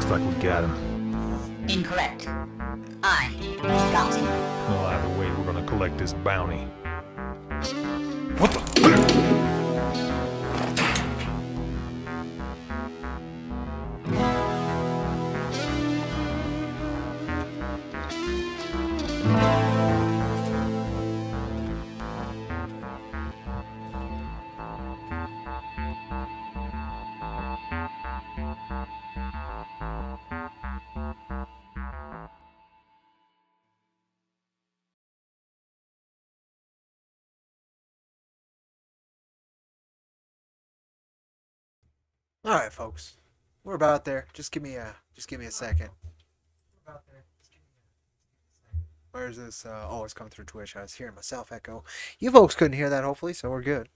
Like we got him. Incorrect. I got him. Well, either way, we're gonna collect this bounty. What the? All right, folks, we're about there. Just give me a second. Where's this? Oh, it's coming through Twitch. I was hearing myself echo. You folks couldn't hear that, hopefully, so we're good.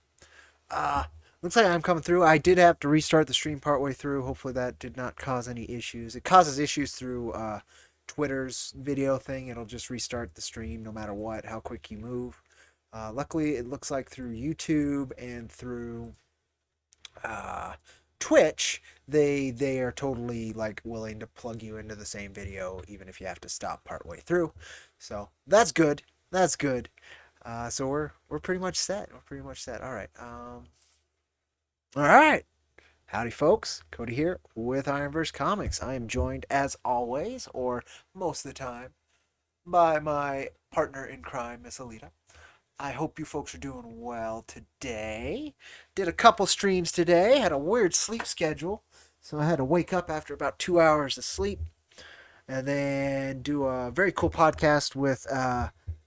Looks like I'm coming through. I did have to restart the stream partway through. Hopefully that did not cause any issues. It causes issues through Twitter's video thing. It'll just restart the stream no matter what, how quick you move. Luckily, it looks like through YouTube and through Twitch, they are totally like willing to plug you into the same video even if you have to stop partway through. So that's good. That's good. So we're pretty much set. We're pretty much set. All right. All right. Howdy, folks. Cody here with IronVerse Comics. I am joined, as always, or most of the time, by my partner in crime, Miss Alita. I hope you folks are doing well today. Did a couple streams today. Had a weird sleep schedule, so I had to wake up after about 2 hours of sleep, and then do a very cool podcast with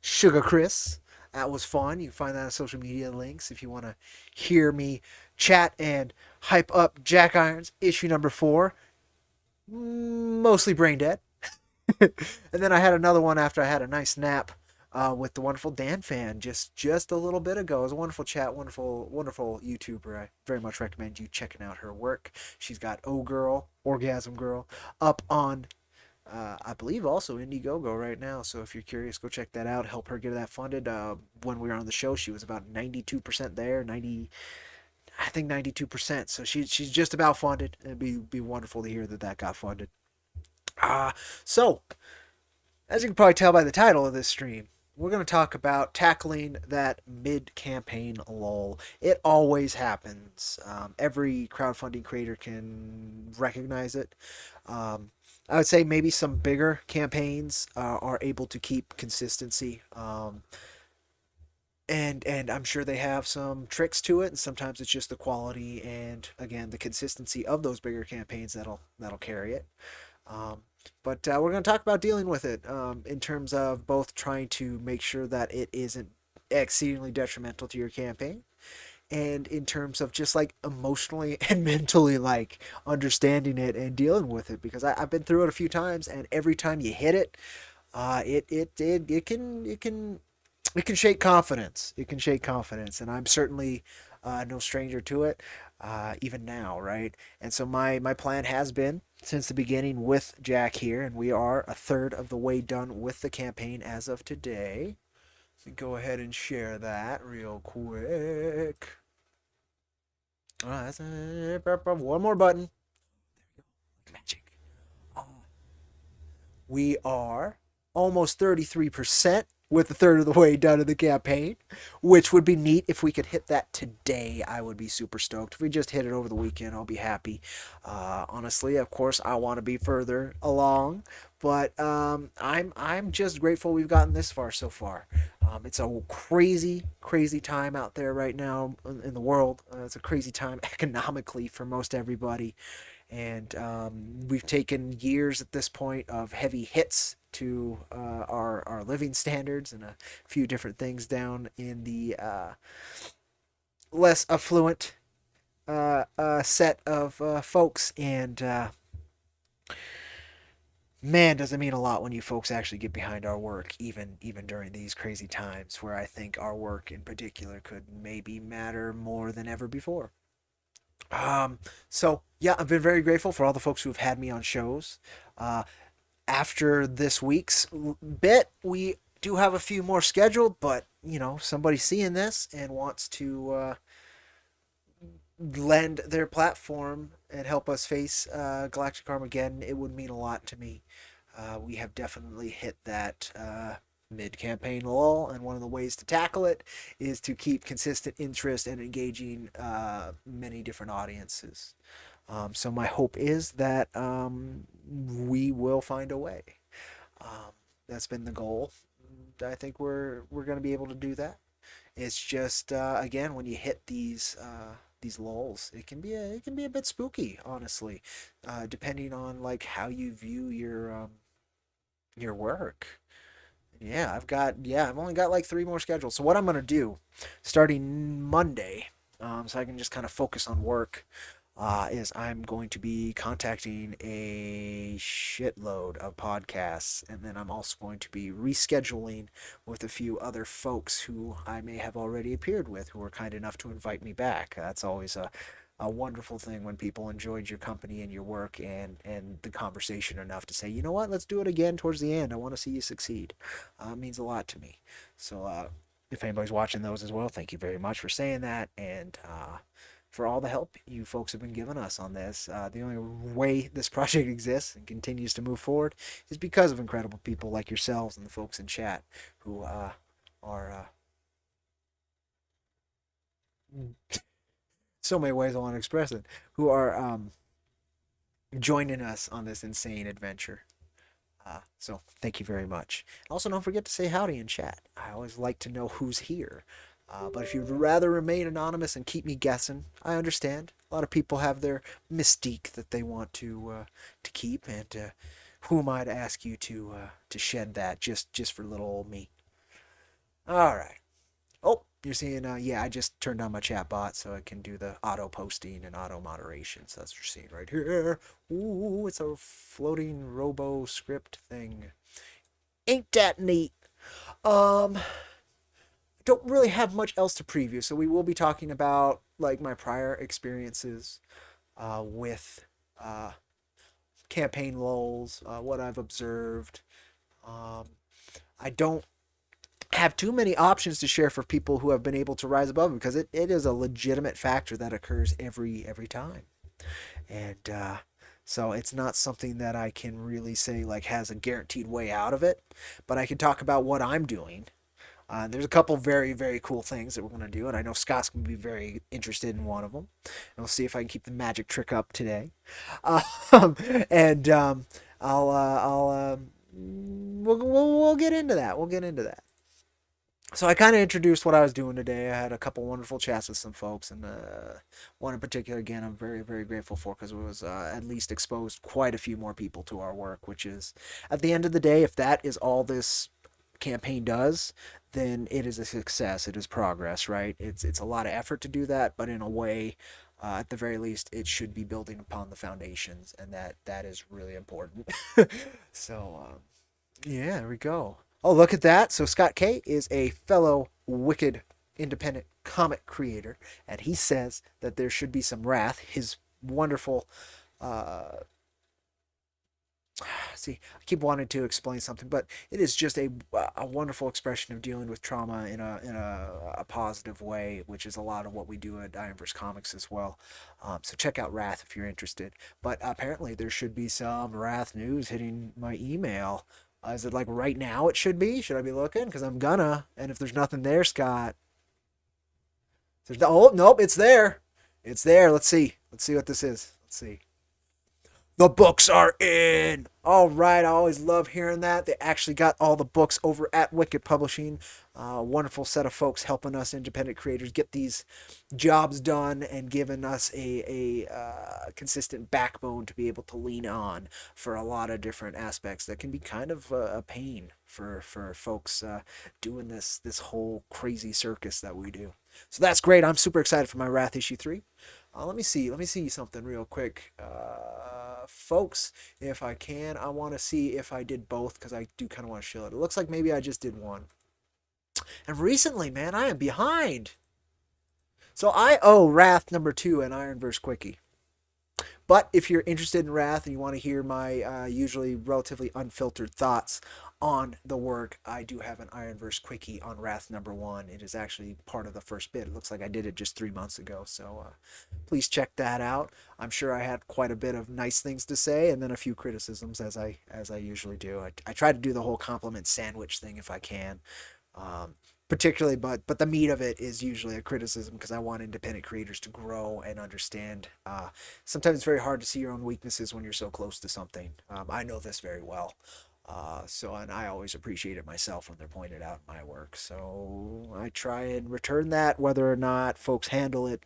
Sugar Chris. That was fun. You can find that on social media links if you want to hear me chat and hype up Jack Irons issue number 4. Mostly brain dead. And then I had another one after I had a nice nap with the wonderful Dan Fan just a little bit ago. It was a wonderful chat, wonderful YouTuber. I very much recommend you checking out her work. She's got Orgasm Girl, up on I believe also Indiegogo right now. So if you're curious, go check that out. Help her get that funded. When we were on the show, she was about 92% there. I think 92%. So she's just about funded. It'd be wonderful to hear that got funded. So as you can probably tell by the title of this stream, we're going to talk about tackling that mid-campaign lull. It always happens. Every crowdfunding creator can recognize it. Um, I would say maybe some bigger campaigns are able to keep consistency. And I'm sure they have some tricks to it, and sometimes it's just the quality and again the consistency of those bigger campaigns that'll carry it. Um, but we're going to talk about dealing with it in terms of both trying to make sure that it isn't exceedingly detrimental to your campaign, and in terms of just like emotionally and mentally like understanding it and dealing with it, because I've been through it a few times, and every time you hit it, it can shake confidence. It can shake confidence, and I'm certainly no stranger to it, even now, right? And so my plan has been since the beginning with Jack here, and we are a third of the way done with the campaign as of today. So go ahead and share that real quick. That's one more button. Magic. We are almost 33% with a third of the way done in the campaign, which would be neat if we could hit that today. I would be super stoked. If we just hit it over the weekend, I'll be happy. Honestly, of course, I want to be further along, but I'm just grateful we've gotten this far so far. It's a crazy, crazy time out there right now in the world. It's a crazy time economically for most everybody. And we've taken years at this point of heavy hits to our living standards and a few different things down in the less affluent set of folks. And man, does it mean a lot when you folks actually get behind our work, even during these crazy times where I think our work in particular could maybe matter more than ever before. Um, so yeah, I've been very grateful for all the folks who have had me on shows. Uh, After this week's bit, we do have a few more scheduled, but somebody seeing this and wants to lend their platform and help us face Galactic Armageddon, it would mean a lot to me. We have definitely hit that mid-campaign lull, and one of the ways to tackle it is to keep consistent interest and engaging many different audiences. So my hope is that we will find a way. That's been the goal. I think we're going to be able to do that. It's just again when you hit these lulls, it can be a bit spooky, honestly, depending on like how you view your work. I've only got like three more scheduled. So what I'm gonna do, starting Monday, so I can just kind of focus on work, is I'm going to be contacting a shitload of podcasts, and then I'm also going to be rescheduling with a few other folks who I may have already appeared with, who were kind enough to invite me back. That's always a wonderful thing when people enjoyed your company and your work and the conversation enough to say, you know what, let's do it again towards the end. I want to see you succeed. It means a lot to me. So if anybody's watching those as well, thank you very much for saying that, and for all the help you folks have been giving us on this. The only way this project exists and continues to move forward is because of incredible people like yourselves and the folks in chat who are so many ways I want to express it, who are joining us on this insane adventure. So thank you very much. Also, don't forget to say howdy in chat. I always like to know who's here. But if you'd rather remain anonymous and keep me guessing, I understand. A lot of people have their mystique that they want to keep, and who am I to ask you to shed that just for little old me? All right. Oh, you're seeing, yeah, I just turned on my chat bot so I can do the auto posting and auto moderation. So that's what you're seeing right here. Ooh, it's a floating robo script thing. Ain't that neat? Um, don't really have much else to preview, so we will be talking about like my prior experiences with uh, campaign lulls, what I've observed. Um, I don't have too many options to share for people who have been able to rise above them, because it is a legitimate factor that occurs every time, and so it's not something that I can really say like has a guaranteed way out of it, but I can talk about what I'm doing There's a couple very, very cool things that we're going to do, and I know Scott's going to be very interested in one of them. And we'll see if I can keep the magic trick up today. Um, and we'll get into that. We'll get into that. So I kind of introduced what I was doing today. I had a couple wonderful chats with some folks, and one in particular, again, I'm very, very grateful for because it was at least exposed quite a few more people to our work, which is, at the end of the day, if that is all this campaign does, then it is a success. It is progress, right? It's a lot of effort to do that, but in a way, at the very least, it should be building upon the foundations, and that is really important. So, yeah, there we go. Oh, look at that. So Scott K is a fellow Wicked independent comic creator, and he says that there should be some wrath. His wonderful see, I keep wanting to explain something, but it is just a wonderful expression of dealing with trauma in a positive way, which is a lot of what we do at IronVerse Comics as well. So check out Wrath if you're interested. But apparently there should be some Wrath news hitting my email. Is it like right now it should be? Should I be looking? Because I'm gonna. And if there's nothing there, Scott. Oh, nope, it's there. It's there. Let's see. Let's see what this is. Let's see. The books are in. All right. I always love hearing that. They actually got all the books over at Wicked Publishing. Wonderful set of folks helping us independent creators get these jobs done and giving us a consistent backbone to be able to lean on for a lot of different aspects that can be kind of a pain for folks doing this whole crazy circus that we do. So that's great. I'm super excited for my Wrath issue 3. Let me see something real quick. Folks, if I can, I want to see if I did both because I do kind of want to show it. It looks like maybe I just did one. And recently, man, I am behind. So I owe Wrath number 2 and IronVerse Quickie. But if you're interested in Wrath and you want to hear my usually relatively unfiltered thoughts on the work, I do have an IronVerse Quickie on Wrath number 1. It is actually part of the first bit. It looks like I did it just 3 months ago, so please check that out. I'm sure I had quite a bit of nice things to say and then a few criticisms as I usually do. I try to do the whole compliment sandwich thing if I can. Particularly, but the meat of it is usually a criticism because I want independent creators to grow and understand. Sometimes it's very hard to see your own weaknesses when you're so close to something. I know this very well. And I always appreciate it myself when they're pointed out in my work. So I try and return that, whether or not folks handle it,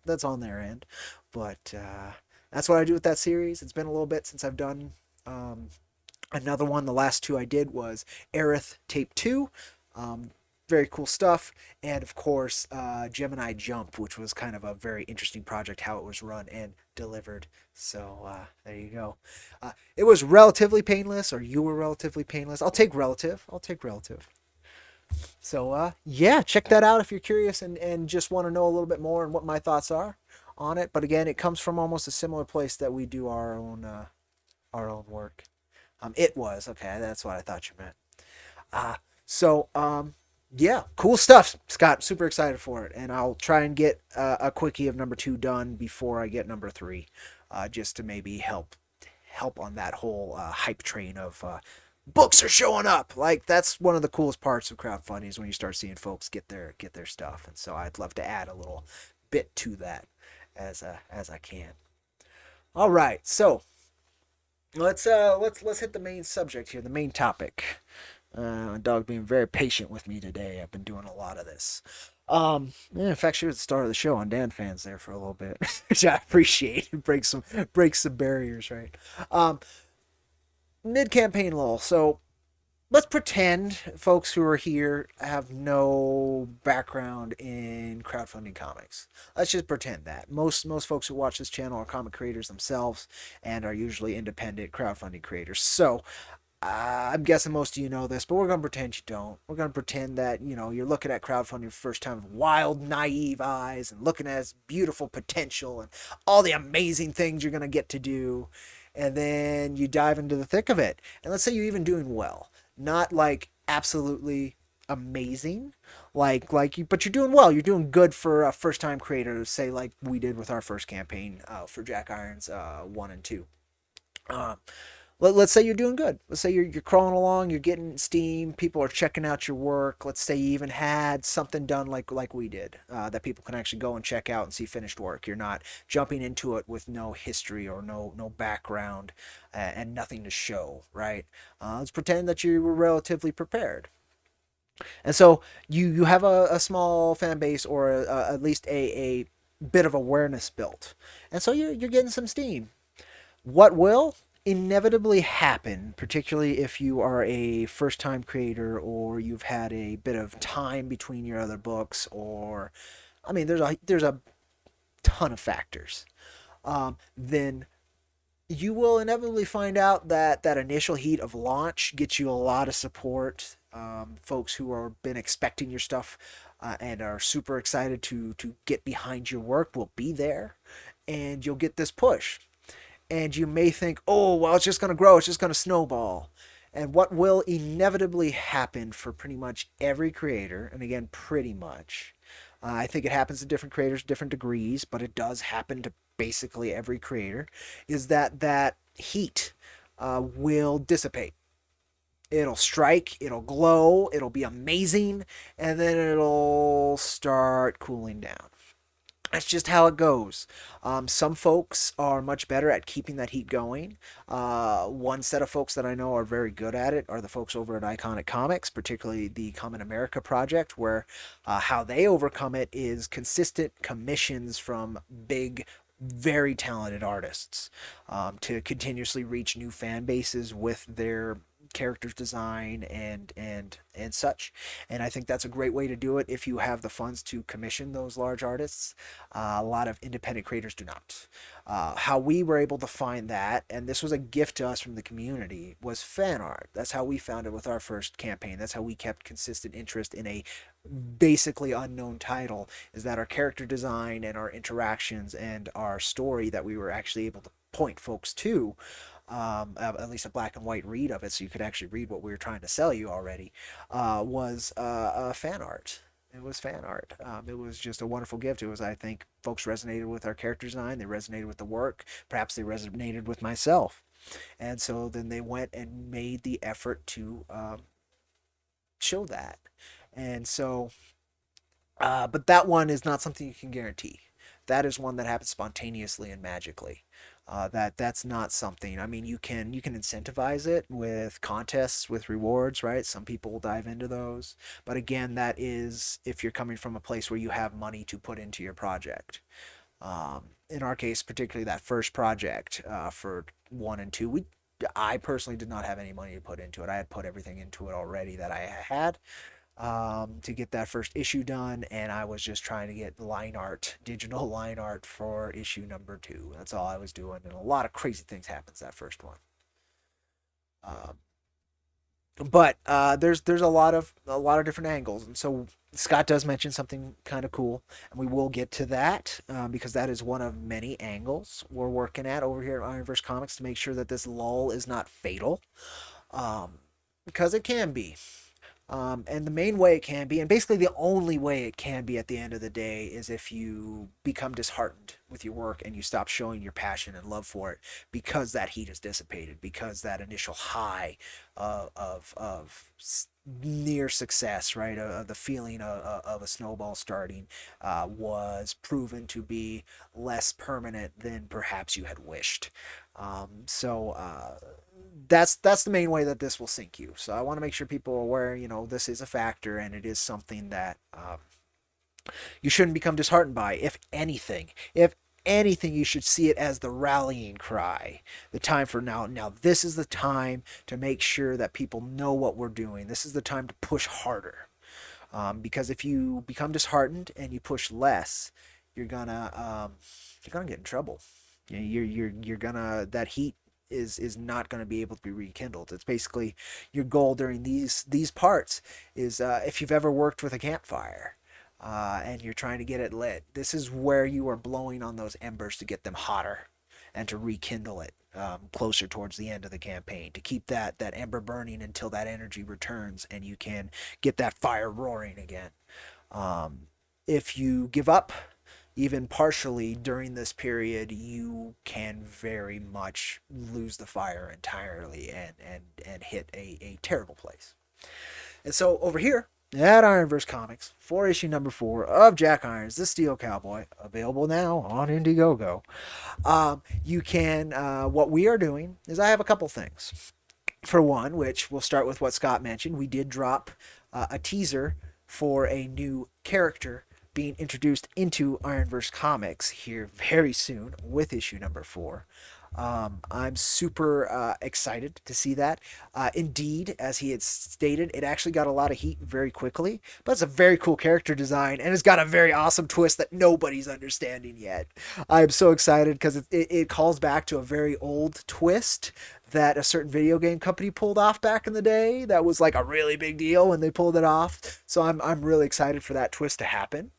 that's on their end. But that's what I do with that series. It's been a little bit since I've done another one. The last 2 I did was Aerith Tape 2. Very cool stuff, and of course Gemini Jump, which was kind of a very interesting project, how it was run and delivered. So there you go. It was relatively painless, or you were relatively painless. I'll take relative. So yeah, check that out if you're curious and just want to know a little bit more and what my thoughts are on it. But again, it comes from almost a similar place that we do our own work. It was okay. That's what I thought you meant. Yeah, cool stuff, Scott. Super excited for it, and I'll try and get a quickie of number 2 done before I get number 3, just to maybe help on that whole hype train of books are showing up. Like that's one of the coolest parts of crowdfunding is when you start seeing folks get their stuff, and so I'd love to add a little bit to that as I can. All right, so let's hit the main subject here, the main topic. Dog being very patient with me today. I've been doing a lot of this. In fact, she was the star of the show on Dan Fans there for a little bit, which I appreciate. It breaks some barriers, right? Mid-Campaign Lull. So let's pretend folks who are here have no background in crowdfunding comics. Let's just pretend that. Most folks who watch this channel are comic creators themselves and are usually independent crowdfunding creators. So I'm guessing most of you know this, but we're going to pretend you don't. We're going to pretend that, you're looking at crowdfunding for the first time with wild, naive eyes and looking at its beautiful potential and all the amazing things you're going to get to do. And then you dive into the thick of it. And let's say you're even doing well. Not like absolutely amazing, but you're doing well. You're doing good for a first-time creator, say like we did with our first campaign for Jack Irons 1 and 2. let's say you're doing good. Let's say you're crawling along, you're getting steam, people are checking out your work. Let's say you even had something done like we did, that people can actually go and check out and see finished work. You're not jumping into it with no history or no background, and nothing to show, right? Let's pretend that you were relatively prepared. And so you have a small fan base, or at least a bit of awareness built. And so you're getting some steam. What will inevitably happen, particularly if you are a first time creator or you've had a bit of time between your other books, or I mean, there's a ton of factors. Then you will inevitably find out that that initial heat of launch gets you a lot of support. Folks who are been expecting your stuff, and are super excited to get behind your work will be there, and you'll get this push. And you may think, oh, well, it's just going to grow, it's just going to snowball. And what will inevitably happen for pretty much every creator, and again, pretty much, I think it happens to different creators, different degrees, but it does happen to basically every creator, is that that heat will dissipate. It'll strike, it'll glow, it'll be amazing, and then it'll start cooling down. That's just how it goes. Some folks are much better at keeping that heat going. One set of folks that I know are very good at it are the folks over at Iconic Comics, particularly the Common America Project, where how they overcome it is consistent commissions from big, very talented artists, to continuously reach new fan bases with their characters design and such. And I think that's a great way to do it if you have the funds to commission those large artists. A lot of independent creators do not. How we were able to find that, and this was a gift to us from the community, was fan art. That's how we found it with our first campaign. That's how we kept consistent interest in a basically unknown title, is that our character design and our interactions and our story that we were actually able to point folks to, at least a black and white read of it, so you could actually read what we were trying to sell you already, was fan art. It was fan art. It was just a wonderful gift. It was, I think, folks resonated with our character design. They resonated with the work. Perhaps they resonated with myself. And so then they went and made the effort to show that. And so, but that one is not something you can guarantee. That is one that happens spontaneously and magically. That's not something. I mean, you can incentivize it with contests, with rewards, right? Some people will dive into those, but again, that is if you're coming from a place where you have money to put into your project. In our case, particularly that first project, for 1 and 2, I personally did not have any money to put into it. I had put everything into it already that I had, to get that first issue done, and I was just trying to get line art, digital line art for issue number 2. That's all I was doing, and a lot of crazy things happens that first one. Um, but there's a lot of different angles, and so Scott does mention something kind of cool, and we will get to that, because that is one of many angles we're working at over here at IronVerse Comics to make sure that this lull is not fatal, um, because it can be. And the main way it can be, and basically the only way it can be at the end of the day, is if you become disheartened with your work and you stop showing your passion and love for it because that heat is dissipated, because that initial high of near success, right, of the feeling of a snowball starting, was proven to be less permanent than perhaps you had wished. So that's the main way that this will sink you. So I want to make sure people are aware, this is a factor, and it is something that you shouldn't become disheartened by. If anything, you should see it as the rallying cry. The time for now. Now this is the time to make sure that people know what we're doing. This is the time to push harder. Because if you become disheartened and you push less, you're gonna get in trouble. You're gonna that heat is not going to be able to be rekindled. It's basically your goal during these parts is, if you've ever worked with a campfire, and you're trying to get it lit, this is where you are blowing on those embers to get them hotter and to rekindle it, closer towards the end of the campaign, to keep that ember burning until that energy returns and you can get that fire roaring again. If you give up, even partially during this period, you can very much lose the fire entirely and hit a terrible place. And so over here at IronVerse Comics, for issue number 4 of Jack Irons, the Steel Cowboy, available now on Indiegogo, you can, what we are doing is I have a couple things. For one, which we'll start with what Scott mentioned, we did drop a teaser for a new character being introduced into IronVerse Comics here very soon with issue number 4. I'm super excited to see that. Indeed, as he had stated, it actually got a lot of heat very quickly, but it's a very cool character design, and it's got a very awesome twist that nobody's understanding yet. I'm so excited because it calls back to a very old twist that a certain video game company pulled off back in the day. That was like a really big deal when they pulled it off. So I'm really excited for that twist to happen.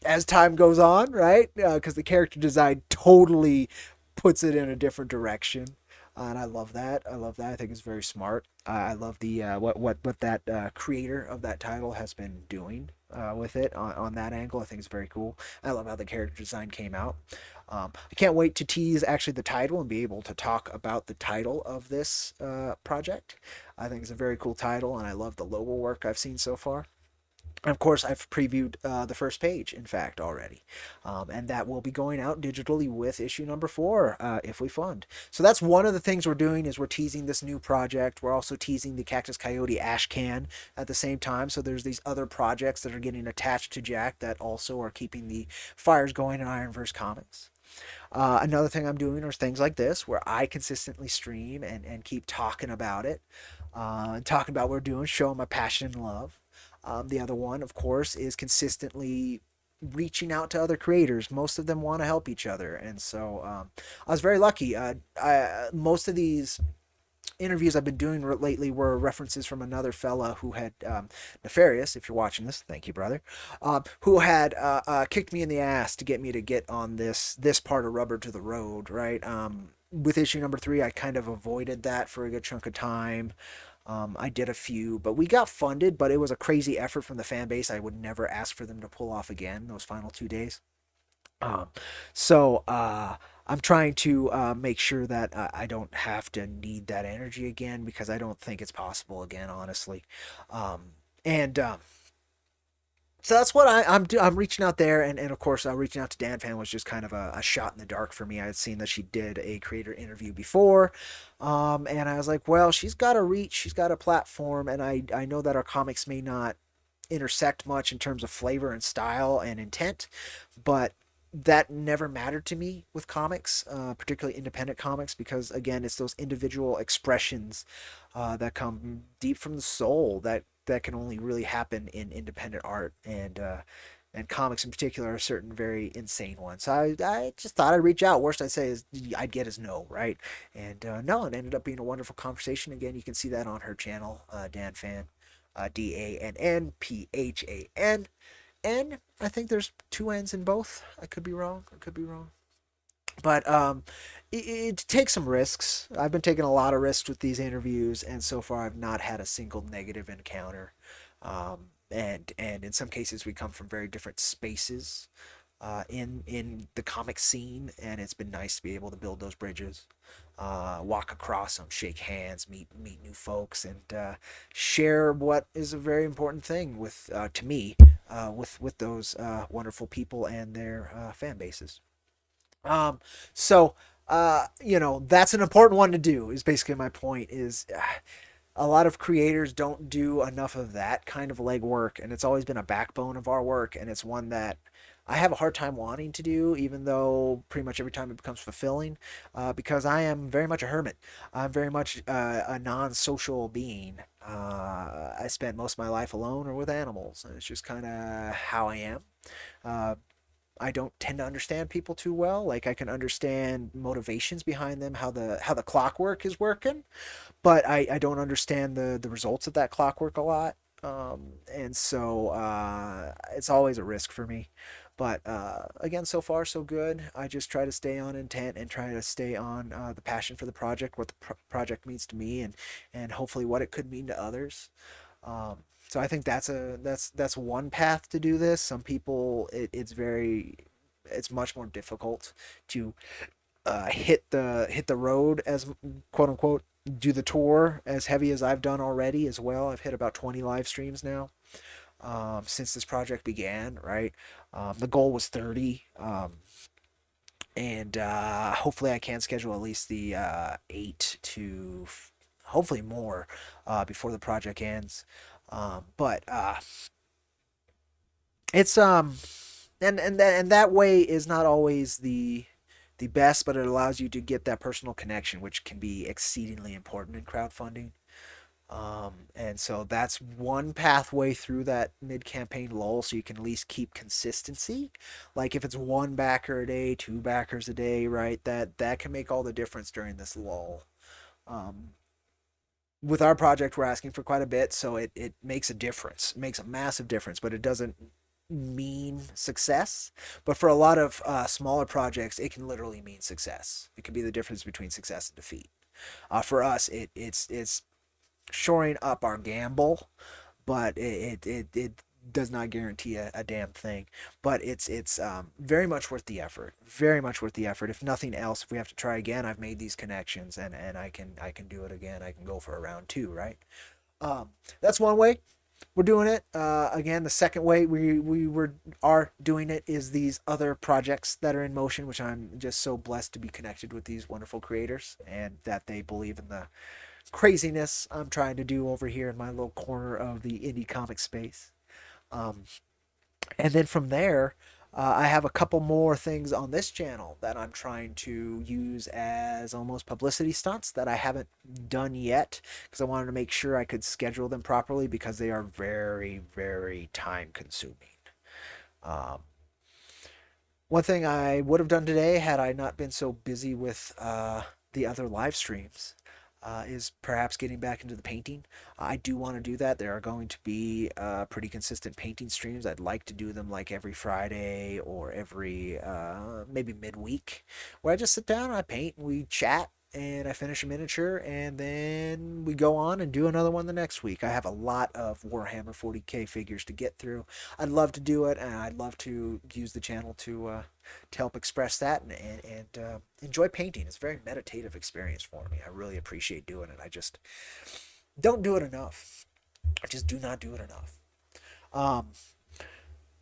As time goes on, right? Because the character design totally puts it in a different direction, and I love that. I love that. I think it's very smart. I love the what that creator of that title has been doing with it on that angle. I think it's very cool. I love how the character design came out. I can't wait to tease actually the title and be able to talk about the title of this project. I think it's a very cool title, and I love the logo work I've seen so far. And of course, I've previewed the first page, in fact, already. And that will be going out digitally with issue number 4 if we fund. So that's one of the things we're doing is we're teasing this new project. We're also teasing the Cactus Coyote Ash Can at the same time. So there's these other projects that are getting attached to Jack that also are keeping the fires going in IronVerse Comics. Another thing I'm doing are things like this where I consistently stream and keep talking about it. Talking about what we're doing, showing my passion and love. The other one, of course, is consistently reaching out to other creators. Most of them want to help each other. And so I was very lucky. Most of these interviews I've been doing lately were references from another fella who had, Nefarious, if you're watching this, thank you, brother, who had kicked me in the ass to get on this part of Rubber to the Road, right? With issue number 3, I kind of avoided that for a good chunk of time. I did a few, but we got funded, but it was a crazy effort from the fan base. I would never ask for them to pull off again those final 2 days. So I'm trying to make sure that I don't have to need that energy again because I don't think it's possible again, honestly. And so that's what I'm reaching out there, and of course reaching out to Dan Fan was just kind of a shot in the dark for me. I had seen that she did a creator interview before, and I was like, well, she's got a reach, she's got a platform, and I know that our comics may not intersect much in terms of flavor and style and intent, but that never mattered to me with comics, particularly independent comics, because again, it's those individual expressions that come deep from the soul that can only really happen in independent art, and comics in particular are certain very insane ones. So I just thought I'd reach out. Worst I'd say is I'd get is no, right? And no, it ended up being a wonderful conversation. Again, you can see that on her channel, Dan Fan, DANNPHAN. N. I think there's 2 N's in both. I could be wrong. But it takes some risks. I've been taking a lot of risks with these interviews, and so far I've not had a single negative encounter. And in some cases we come from very different spaces in the comic scene, and it's been nice to be able to build those bridges, walk across them, shake hands, meet new folks, and share what is a very important thing with to me with those wonderful people and their fan bases. So that's an important one to do, is basically my point. Is a lot of creators don't do enough of that kind of legwork, and it's always been a backbone of our work, and it's one that I have a hard time wanting to do, even though pretty much every time it becomes fulfilling, because I am very much a hermit. I'm very much a non-social being. I spent most of my life alone or with animals, and it's just kind of how I am. I don't tend to understand people too well. Like, I can understand motivations behind them, how the clockwork is working, but I don't understand the results of that clockwork a lot. And so it's always a risk for me. But again, so far so good. I just try to stay on intent and try to stay on the passion for the project, what the project means to me, and hopefully what it could mean to others. So I think that's one path to do this. Some people it's much more difficult to hit the road, as quote unquote, do the tour as heavy as I've done already as well. I've hit about 20 live streams now since this project began. Right, the goal was 30. And hopefully I can schedule at least the 8 to hopefully more before the project ends. But it's and that way is not always the best, but it allows you to get that personal connection, which can be exceedingly important in crowdfunding. And so that's one pathway through that mid-campaign lull, so you can at least keep consistency. Like if it's one backer a day, two backers a day, right? That can make all the difference during this lull. Um, with our project, we're asking for quite a bit, so it makes a difference. It makes a massive difference, but it doesn't mean success. But for a lot of smaller projects, it can literally mean success. It can be the difference between success and defeat. For us, it's shoring up our gamble, but it does not guarantee a damn thing. But it's very much worth the effort. Very much worth the effort. If nothing else, if we have to try again, I've made these connections, and I can do it again. I can go for a round two, right? That's one way we're doing it. Again, the second way are doing it is these other projects that are in motion, which I'm just so blessed to be connected with these wonderful creators and that they believe in the craziness I'm trying to do over here in my little corner of the indie comic space. Um, and then from there, I have a couple more things on this channel that I'm trying to use as almost publicity stunts that I haven't done yet because I wanted to make sure I could schedule them properly because they are very, very time consuming. Um, One thing I would have done today had I not been so busy with the other live streams is perhaps getting back into the painting. I do want to do that. There are going to be pretty consistent painting streams. I'd like to do them like every Friday or every maybe midweek, where I just sit down, I paint, we chat, and I finish a miniature, and then we go on and do another one the next week. I have a lot of Warhammer 40K figures to get through. I'd love to do it, and I'd love to use the channel to help express that and enjoy painting. It's a very meditative experience for me. I really appreciate doing it. I just don't do it enough. I just do not do it enough. Um,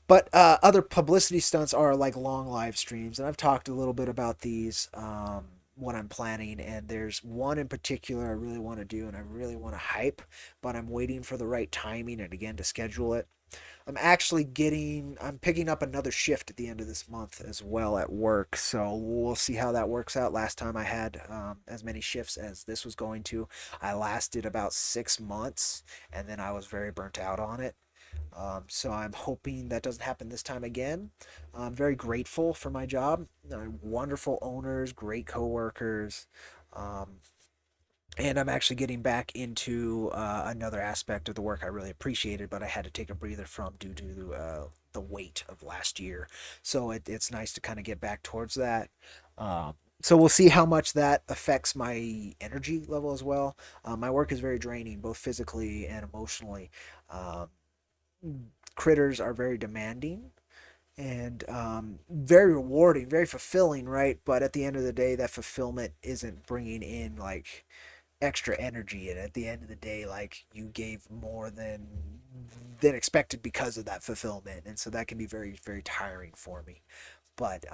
but other publicity stunts are like long live streams, and I've talked a little bit about these. What I'm planning, and there's one in particular I really want to do and I really want to hype, but I'm waiting for the right timing and again to schedule it. I'm picking up another shift at the end of this month as well at work, so we'll see how that works out. Last time I had as many shifts as this was going to, I lasted about 6 months and then I was very burnt out on it. So I'm hoping that doesn't happen this time again. I'm very grateful for my job. Wonderful owners, great coworkers, um, and I'm actually getting back into another aspect of the work I really appreciated, but I had to take a breather from due to the weight of last year. So it's nice to kind of get back towards that. So we'll see how much that affects my energy level as well. My work is very draining, both physically and emotionally. Um, Critters are very demanding and very rewarding, very fulfilling, right? But at the end of the day, that fulfillment isn't bringing in like extra energy. And at the end of the day, like you gave more than expected because of that fulfillment, and so that can be very, very tiring for me. But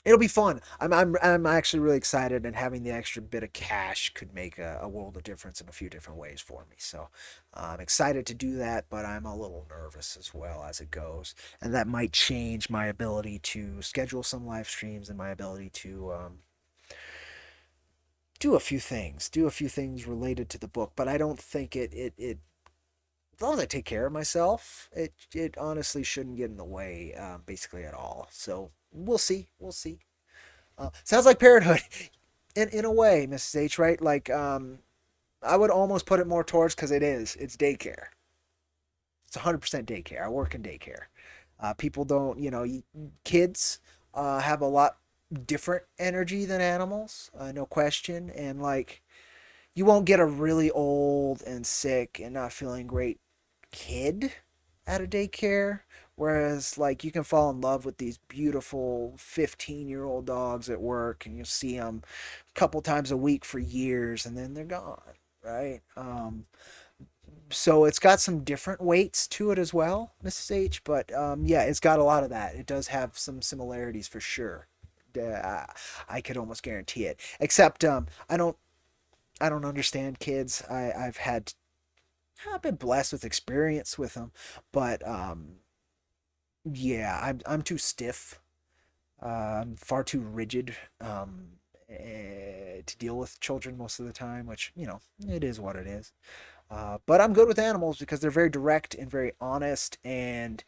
it'll be fun. I'm actually really excited, and having the extra bit of cash could make a world of difference in a few different ways for me. So I'm excited to do that, but I'm a little nervous as well as it goes, and that might change my ability to schedule some live streams and my ability to do a few things related to the book. But I don't think it as long as I take care of myself, it honestly shouldn't get in the way basically at all. So we'll see. We'll see. Sounds like parenthood in a way, Mrs. H, right? Like I would almost put it more towards because it's daycare. It's 100% daycare. I work in daycare. People don't, kids have a lot different energy than animals, no question. And like, you won't get a really old and sick and not feeling great kid at a daycare. Whereas, like, you can fall in love with these beautiful 15-year-old dogs at work, and you'll see them a couple times a week for years, and then they're gone, right? So it's got some different weights to it as well, Mrs. H. But yeah, it's got a lot of that. It does have some similarities for sure. I could almost guarantee it. Except I don't understand kids. I've been blessed with experience with them, but yeah, I'm too stiff. I'm far too rigid to deal with children most of the time, which, it is what it is. But I'm good with animals because they're very direct and very honest, and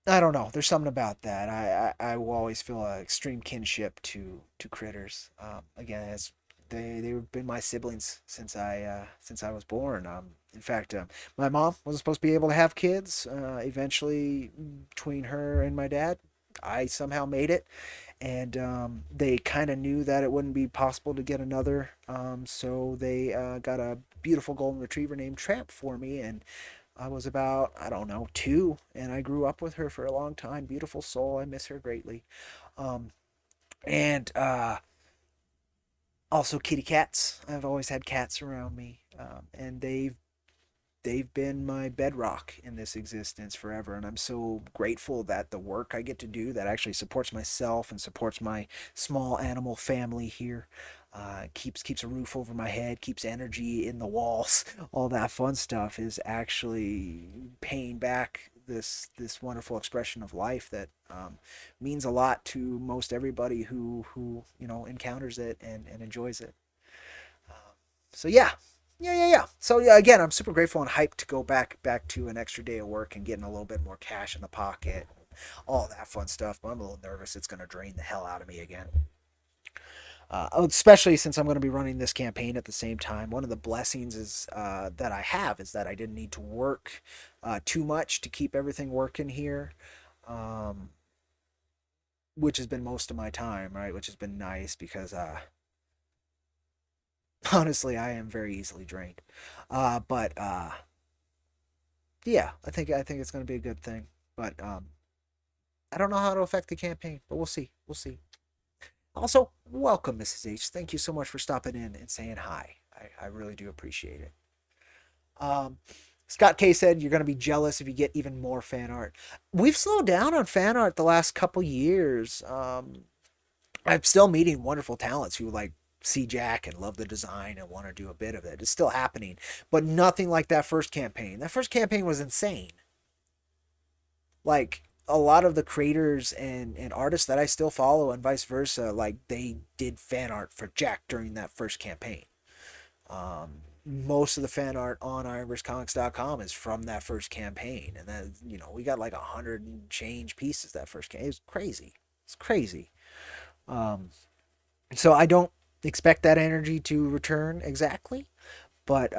I don't know. There's something about that. I will always feel an extreme kinship to critters. Again, as they've been my siblings since I was born. In fact, my mom wasn't supposed to be able to have kids. Eventually, between her and my dad, I somehow made it, and they kind of knew that it wouldn't be possible to get another. So they got a beautiful golden retriever named Tramp for me, and I was about, I don't know, 2, and I grew up with her for a long time. Beautiful soul. I miss her greatly. And also kitty cats. I've always had cats around me, and they've been my bedrock in this existence forever, and I'm so grateful that the work I get to do that actually supports myself and supports my small animal family here, keeps a roof over my head, keeps energy in the walls, all that fun stuff is actually paying back this wonderful expression of life that means a lot to most everybody who encounters it and enjoys it. So yeah. So yeah, again, I'm super grateful and hyped to go back to an extra day of work and getting a little bit more cash in the pocket, all that fun stuff. But I'm a little nervous; it's going to drain the hell out of me again. Especially since I'm going to be running this campaign at the same time. One of the blessings is that I have is that I didn't need to work too much to keep everything working here, um, which has been most of my time, right? Which has been nice because honestly, I am very easily drained. But yeah, I think it's going to be a good thing. But I don't know how it'll affect the campaign, but we'll see. We'll see. Also, welcome, Mrs. H. Thank you so much for stopping in and saying hi. I really do appreciate it. Um, Scott K said you're going to be jealous if you get even more fan art. We've slowed down on fan art the last couple years. I'm still meeting wonderful talents who like see Jack and love the design and want to do a bit of it. It's still happening, but nothing like that first campaign. That first campaign was insane. Like a lot of the creators and artists that I still follow and vice versa, like they did fan art for Jack during that first campaign. Most of the fan art on IronVerseComics.com is from that first campaign, and then we got like 100 and change pieces that first campaign. It was crazy. It's crazy. Um, so I don't expect that energy to return exactly, but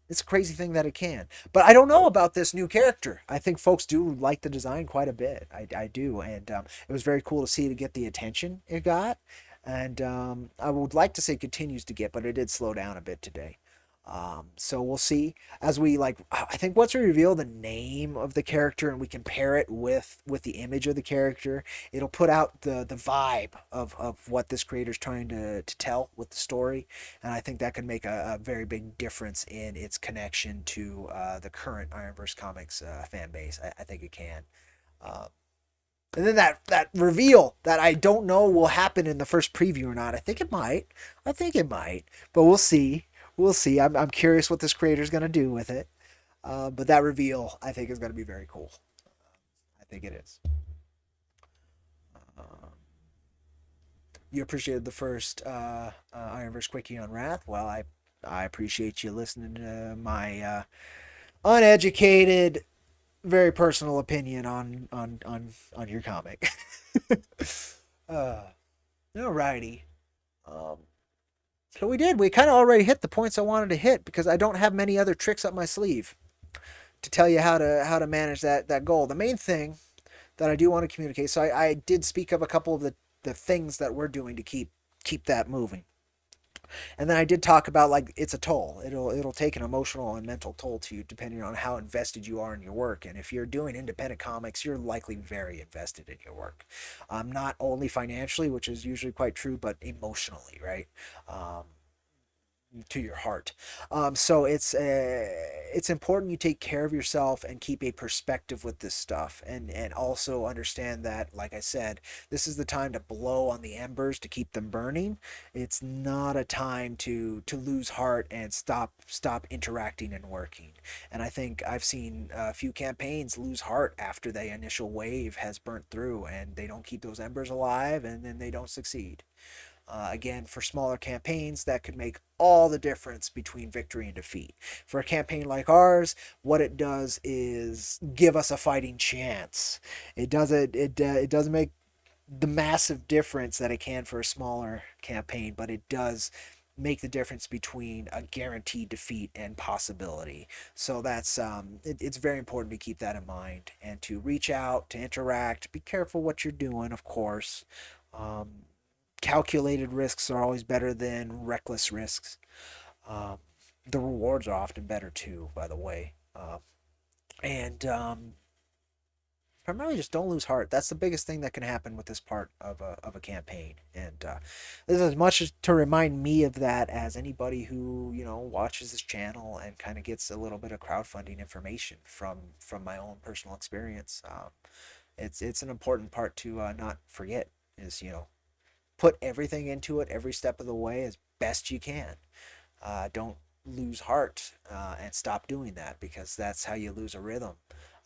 it's a crazy thing that it can. But I don't know about this new character. I think folks do like the design quite a bit. I do, and it was very cool to see to get the attention it got, and I would like to say continues to get, but it did slow down a bit today. So we'll see as we like. I think once we reveal the name of the character and we compare it with the image of the character, it'll put out the vibe of what this creator is trying to tell with the story, and I think that could make a very big difference in its connection to the current IronVerse Comics fan base. I think it can. Uh, and then that reveal that I don't know will happen in the first preview or not. I think it might. I think it might, but we'll see. We'll see. I'm curious what this creator is going to do with it. But that reveal, I think, is going to be very cool. I think it is. Um, you appreciated the first Ironverse Quickie on Wrath. Well, I appreciate you listening to my uneducated, very personal opinion on your comic. uh, Alrighty. Um, So we did. We kind of already hit the points I wanted to hit because I don't have many other tricks up my sleeve to tell you how to manage that goal. The main thing that I do want to communicate. So I did speak of a couple of the things that we're doing to keep that moving. And then I did talk about like it's a toll. It'll take an emotional and mental toll to you depending on how invested you are in your work. And if you're doing independent comics, you're likely very invested in your work, not only financially, which is usually quite true, but emotionally, right? Um, to your heart. So it's important you take care of yourself and keep a perspective with this stuff, and also understand that, like I said, this is the time to blow on the embers to keep them burning. It's not a time to lose heart and stop interacting and working. And I think I've seen a few campaigns lose heart after the initial wave has burnt through, and they don't keep those embers alive, and then they don't succeed. Again, for smaller campaigns, that could make all the difference between victory and defeat. For a campaign like ours, what it does is give us a fighting chance. It doesn't make the massive difference that it can for a smaller campaign, but it does make the difference between a guaranteed defeat and possibility. So it's very important to keep that in mind and to reach out, to interact. Be careful what you're doing, of course. Um, Calculated risks are always better than reckless risks. Um, the rewards are often better too, by the way. And Primarily just don't lose heart. That's the biggest thing that can happen with this part of a campaign. And this is as much as to remind me of that as anybody who watches this channel and kind of gets a little bit of crowdfunding information from my own personal experience. It's an important part to not forget is put everything into it every step of the way as best you can. Don't lose heart and stop doing that, because that's how you lose a rhythm.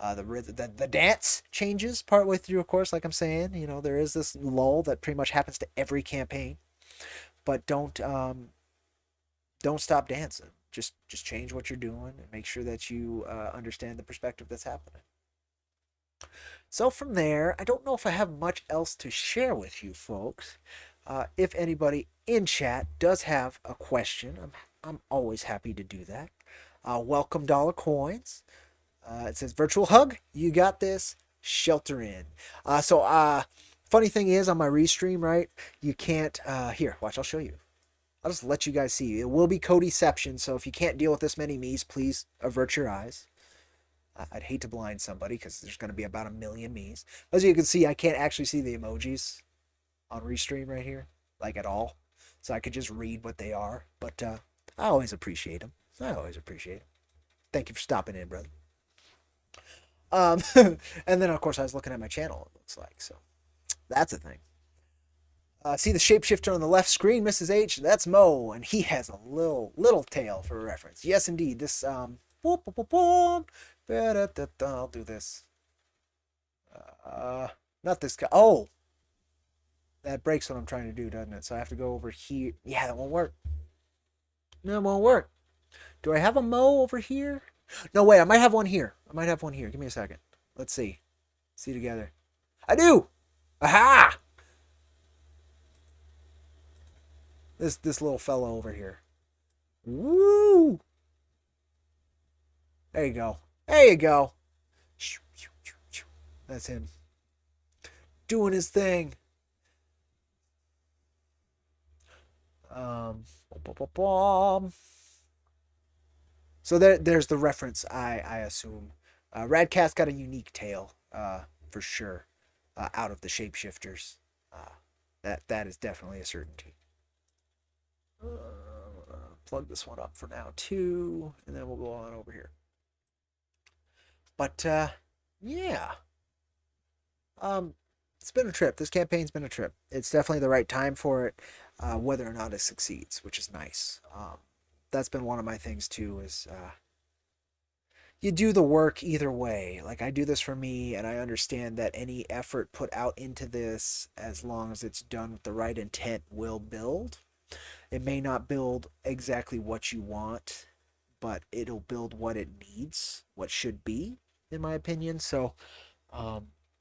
The dance changes partway through, of course. Like I'm saying, there is this lull that pretty much happens to every campaign, but don't stop dancing. Just change what you're doing and make sure that you understand the perspective that's happening. So from there, I don't know if I have much else to share with you folks. If anybody in chat does have a question, I'm always happy to do that. Welcome dollar coins. It says virtual hug. You got this. Shelter in. Funny thing is on my restream, right? You can't. Here, watch. I'll show you. I'll just let you guys see. It will be codeception. So if you can't deal with this many me's, please avert your eyes. I'd hate to blind somebody because there's going to be about 1 million me's. As you can see, I can't actually see the emojis on Restream right here, like at all. So I could just read what they are. But I always appreciate them. Thank you for stopping in, brother. And then, of course, I was looking at my channel, it looks like. So that's a thing. See the shapeshifter on the left screen, Mrs. H? That's Mo, and he has a little tail for reference. Yes, indeed. This, I'll do this. Not this guy. Oh! That breaks what I'm trying to do, doesn't it? So I have to go over here. Yeah, that won't work. No, it won't work. Do I have a Mo over here? No, wait, I might have one here. Give me a second. Let's see. See together. I do! Aha! This little fellow over here. Woo! There you go. That's him. Doing his thing. So there's the reference, I assume. Radcat's got a unique tail, for sure, out of the shapeshifters. That is definitely a certainty. Plug this one up for now too, and then we'll go on over here. But yeah, it's been a trip. This campaign's been a trip. It's definitely the right time for it, whether or not it succeeds, which is nice. That's been one of my things too. Is you do the work either way. Like I do this for me, and I understand that any effort put out into this, as long as it's done with the right intent, will build. It may not build exactly what you want, but it'll build what it needs, what should be, in my opinion. So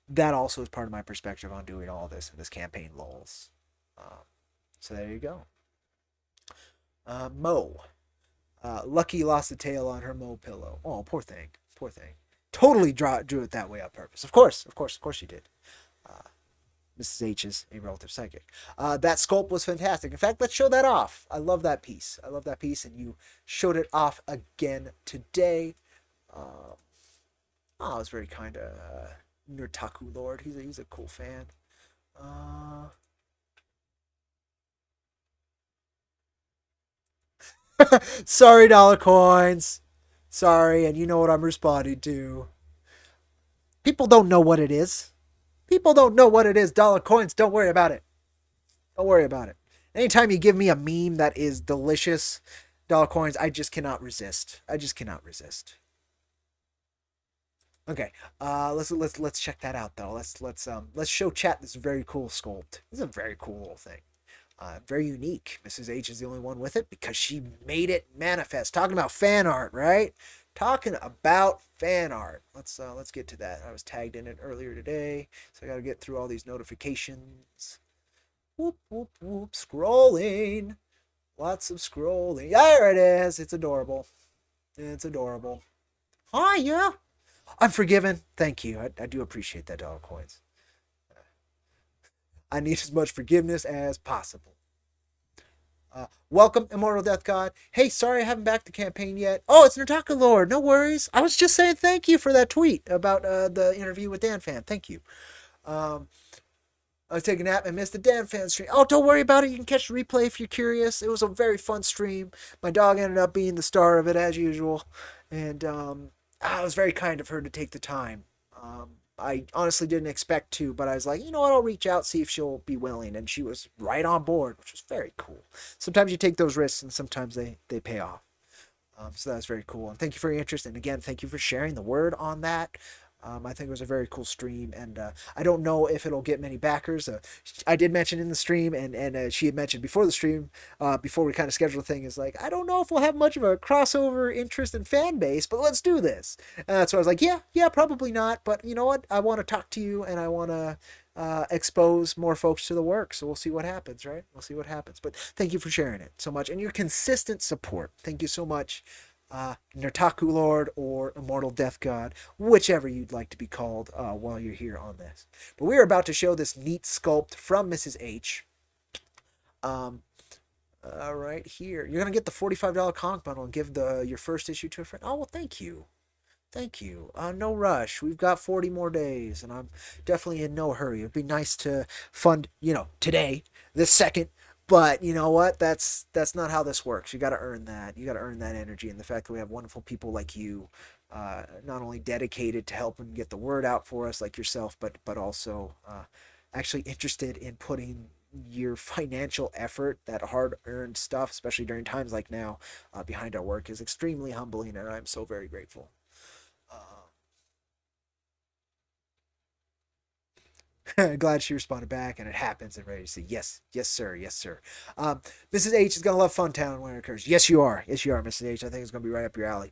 that also is part of my perspective on doing all this in this campaign lulls. So there you go. Mo. Lucky lost a tail on her Mo pillow. Oh, poor thing. Totally drew it that way on purpose. Of course you did. Mrs. H is a relative psychic. That sculpt was fantastic. In fact, let's show that off. I love that piece. I love that piece, and you showed it off again today. Oh, it was very kind of Nurtaku Lord. He's a cool fan. Sorry, dollar coins. Sorry, and you know what I'm responding to. People don't know what it is. People don't know what it is. Dollar coins. Don't worry about it. Don't worry about it. Anytime you give me a meme that is delicious, dollar coins, I just cannot resist. I just cannot resist. Okay, let's check that out though. Let's show chat this very cool sculpt. This is a very cool little thing. Very unique. Mrs. H is the only one with it because she made it manifest. Talking about fan art, right? Talking about fan art. Let's get to that. I was tagged in it earlier today, so I got to get through all these notifications. Whoop whoop whoop. Scrolling. Lots of scrolling. There it is. It's adorable. It's adorable. Hiya. I'm forgiven. Thank you. I do appreciate that, dollar coins. I need as much forgiveness as possible. Welcome, Immortal Death God. Hey, sorry I haven't backed the campaign yet. Oh, it's Nurtaka Lord. No worries. I was just saying thank you for that tweet about the interview with Dan Fan. Thank you. I was taking a nap and missed the Dan Fan stream. Oh, don't worry about it. You can catch the replay if you're curious. It was a very fun stream. My dog ended up being the star of it as usual. And it was very kind of her to take the time. I honestly didn't expect to, but I was like, you know what, I'll reach out, see if she'll be willing. And she was right on board, which was very cool. Sometimes you take those risks and sometimes they pay off. So that was very cool. And thank you for your interest. And again, thank you for sharing the word on that. I think it was a very cool stream, and I don't know if it'll get many backers. I did mention in the stream, and she had mentioned before the stream, before we kind of scheduled the thing, is like, I don't know if we'll have much of a crossover interest and fan base, but let's do this. So I was like, yeah, probably not, but you know what? I want to talk to you, and I want to expose more folks to the work, so we'll see what happens, right? We'll see what happens. But thank you for sharing it so much, and your consistent support. Thank you so much. Nurtaku Lord or Immortal Death God, whichever you'd like to be called while you're here on this. But we are about to show this neat sculpt from Mrs. H. Right here. You're going to get the $45 comic bundle and give your first issue to a friend. Oh, well, thank you. Thank you. No rush. We've got 40 more days, and I'm definitely in no hurry. It'd be nice to fund, today, this second. But you know what? That's not how this works. You got to earn that. You got to earn that energy, and the fact that we have wonderful people like you, not only dedicated to helping get the word out for us, like yourself, but also actually interested in putting your financial effort, that hard-earned stuff, especially during times like now, behind our work is extremely humbling, and I'm so very grateful. Glad she responded back, and it happens, and ready to say yes, sir, yes, sir. Mrs. H is gonna love Funtown when it occurs. Yes, you are, Mrs. H. I think it's gonna be right up your alley.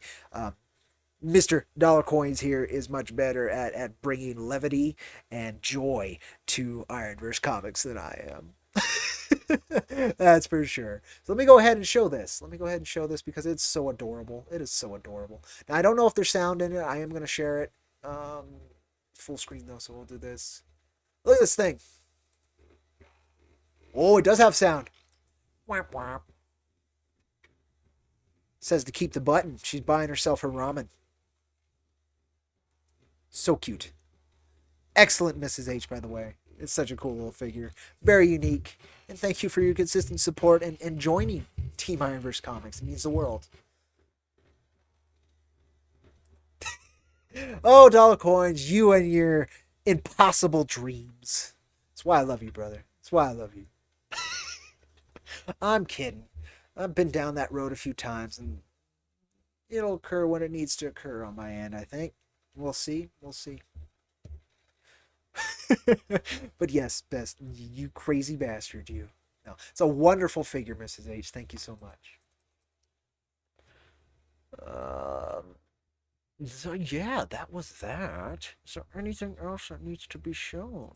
Mr. Dollar Coins here is much better at bringing levity and joy to IronVerse Comics than I am. That's for sure. So let me go ahead and show this. Because it's so adorable. It is so adorable. Now, I don't know if there's sound in it. I am going to share it. Full screen, though, so we'll do this. Look at this thing. Oh, it does have sound. Whap, whap. Says to keep the button. She's buying herself her ramen. So cute. Excellent Mrs. H, by the way. It's such a cool little figure. Very unique. And thank you for your consistent support and joining Team IronVerse Comics. It means the world. Oh, dollar coins, you and your impossible dreams. That's why I love you, brother. That's why I love you. I'm kidding. I've been down that road a few times, and it'll occur when it needs to occur on my end, I think. We'll see. But yes, best, you crazy bastard, you. No, it's a wonderful figure, Mrs. H. Thank you so much. So yeah, that was that. Is there anything else that needs to be shown?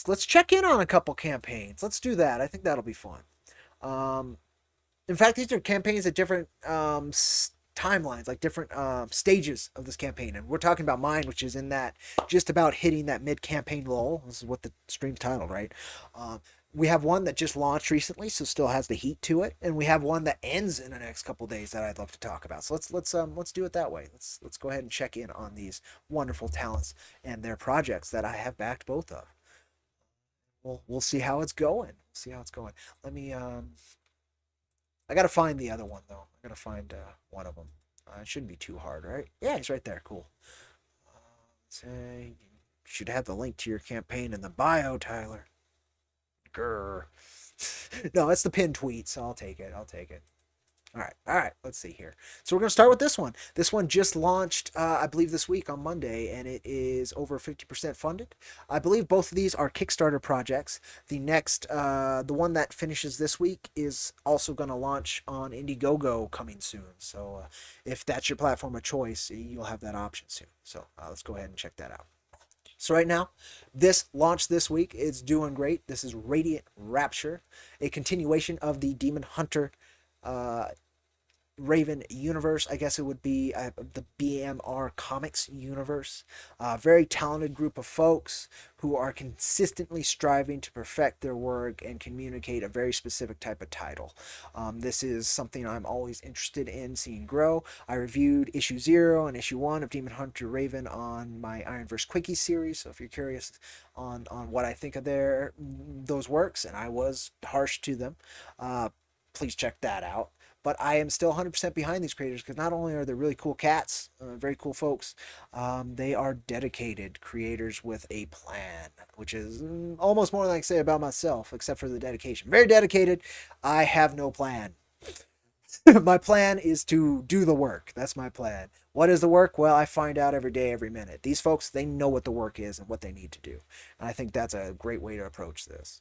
Let's check in on a couple campaigns. Let's do that. I think that'll be fun. In fact, these are campaigns at different timelines, like different stages of this campaign. And we're talking about mine, which is in that just about hitting that mid-campaign lull. This is what the stream's titled, right? We have one that just launched recently, so still has the heat to it, and we have one that ends in the next couple days that I'd love to talk about. So let's do it that way. Let's go ahead and check in on these wonderful talents and their projects that I have backed both of. We'll see how it's going. See how it's going. Let me I gotta find the other one though. I gotta find one of them. It shouldn't be too hard, right? Yeah, he's right there. Cool. Say you should have the link to your campaign in the bio, Tyler. Grr. No, it's the pinned tweet, so I'll take it. I'll take it. All right. Let's see here. So we're gonna start with this one. This one just launched, I believe, this week on Monday, and it is over 50% funded. I believe both of these are Kickstarter projects. The next, the one that finishes this week, is also gonna launch on Indiegogo coming soon. So if that's your platform of choice, you'll have that option soon. So let's go ahead and check that out. So right now, this launched this week. It's doing great. This is Radiant Rapture, a continuation of the Demon Hunter Raven universe. I guess it would be the BMR Comics universe. Very talented group of folks who are consistently striving to perfect their work and communicate a very specific type of title. This is something I'm always interested in seeing grow. I reviewed issue 0 and issue 1 of Demon Hunter Raven on my IronVerse Quickie series, so if you're curious on what I think of those works, and I was harsh to them, please check that out. But I am still 100% behind these creators because not only are they really cool cats, very cool folks, they are dedicated creators with a plan, which is almost more than I can say about myself, except for the dedication. Very dedicated. I have no plan. My plan is to do the work. That's my plan. What is the work? Well, I find out every day, every minute. These folks, they know what the work is and what they need to do. And I think that's a great way to approach this.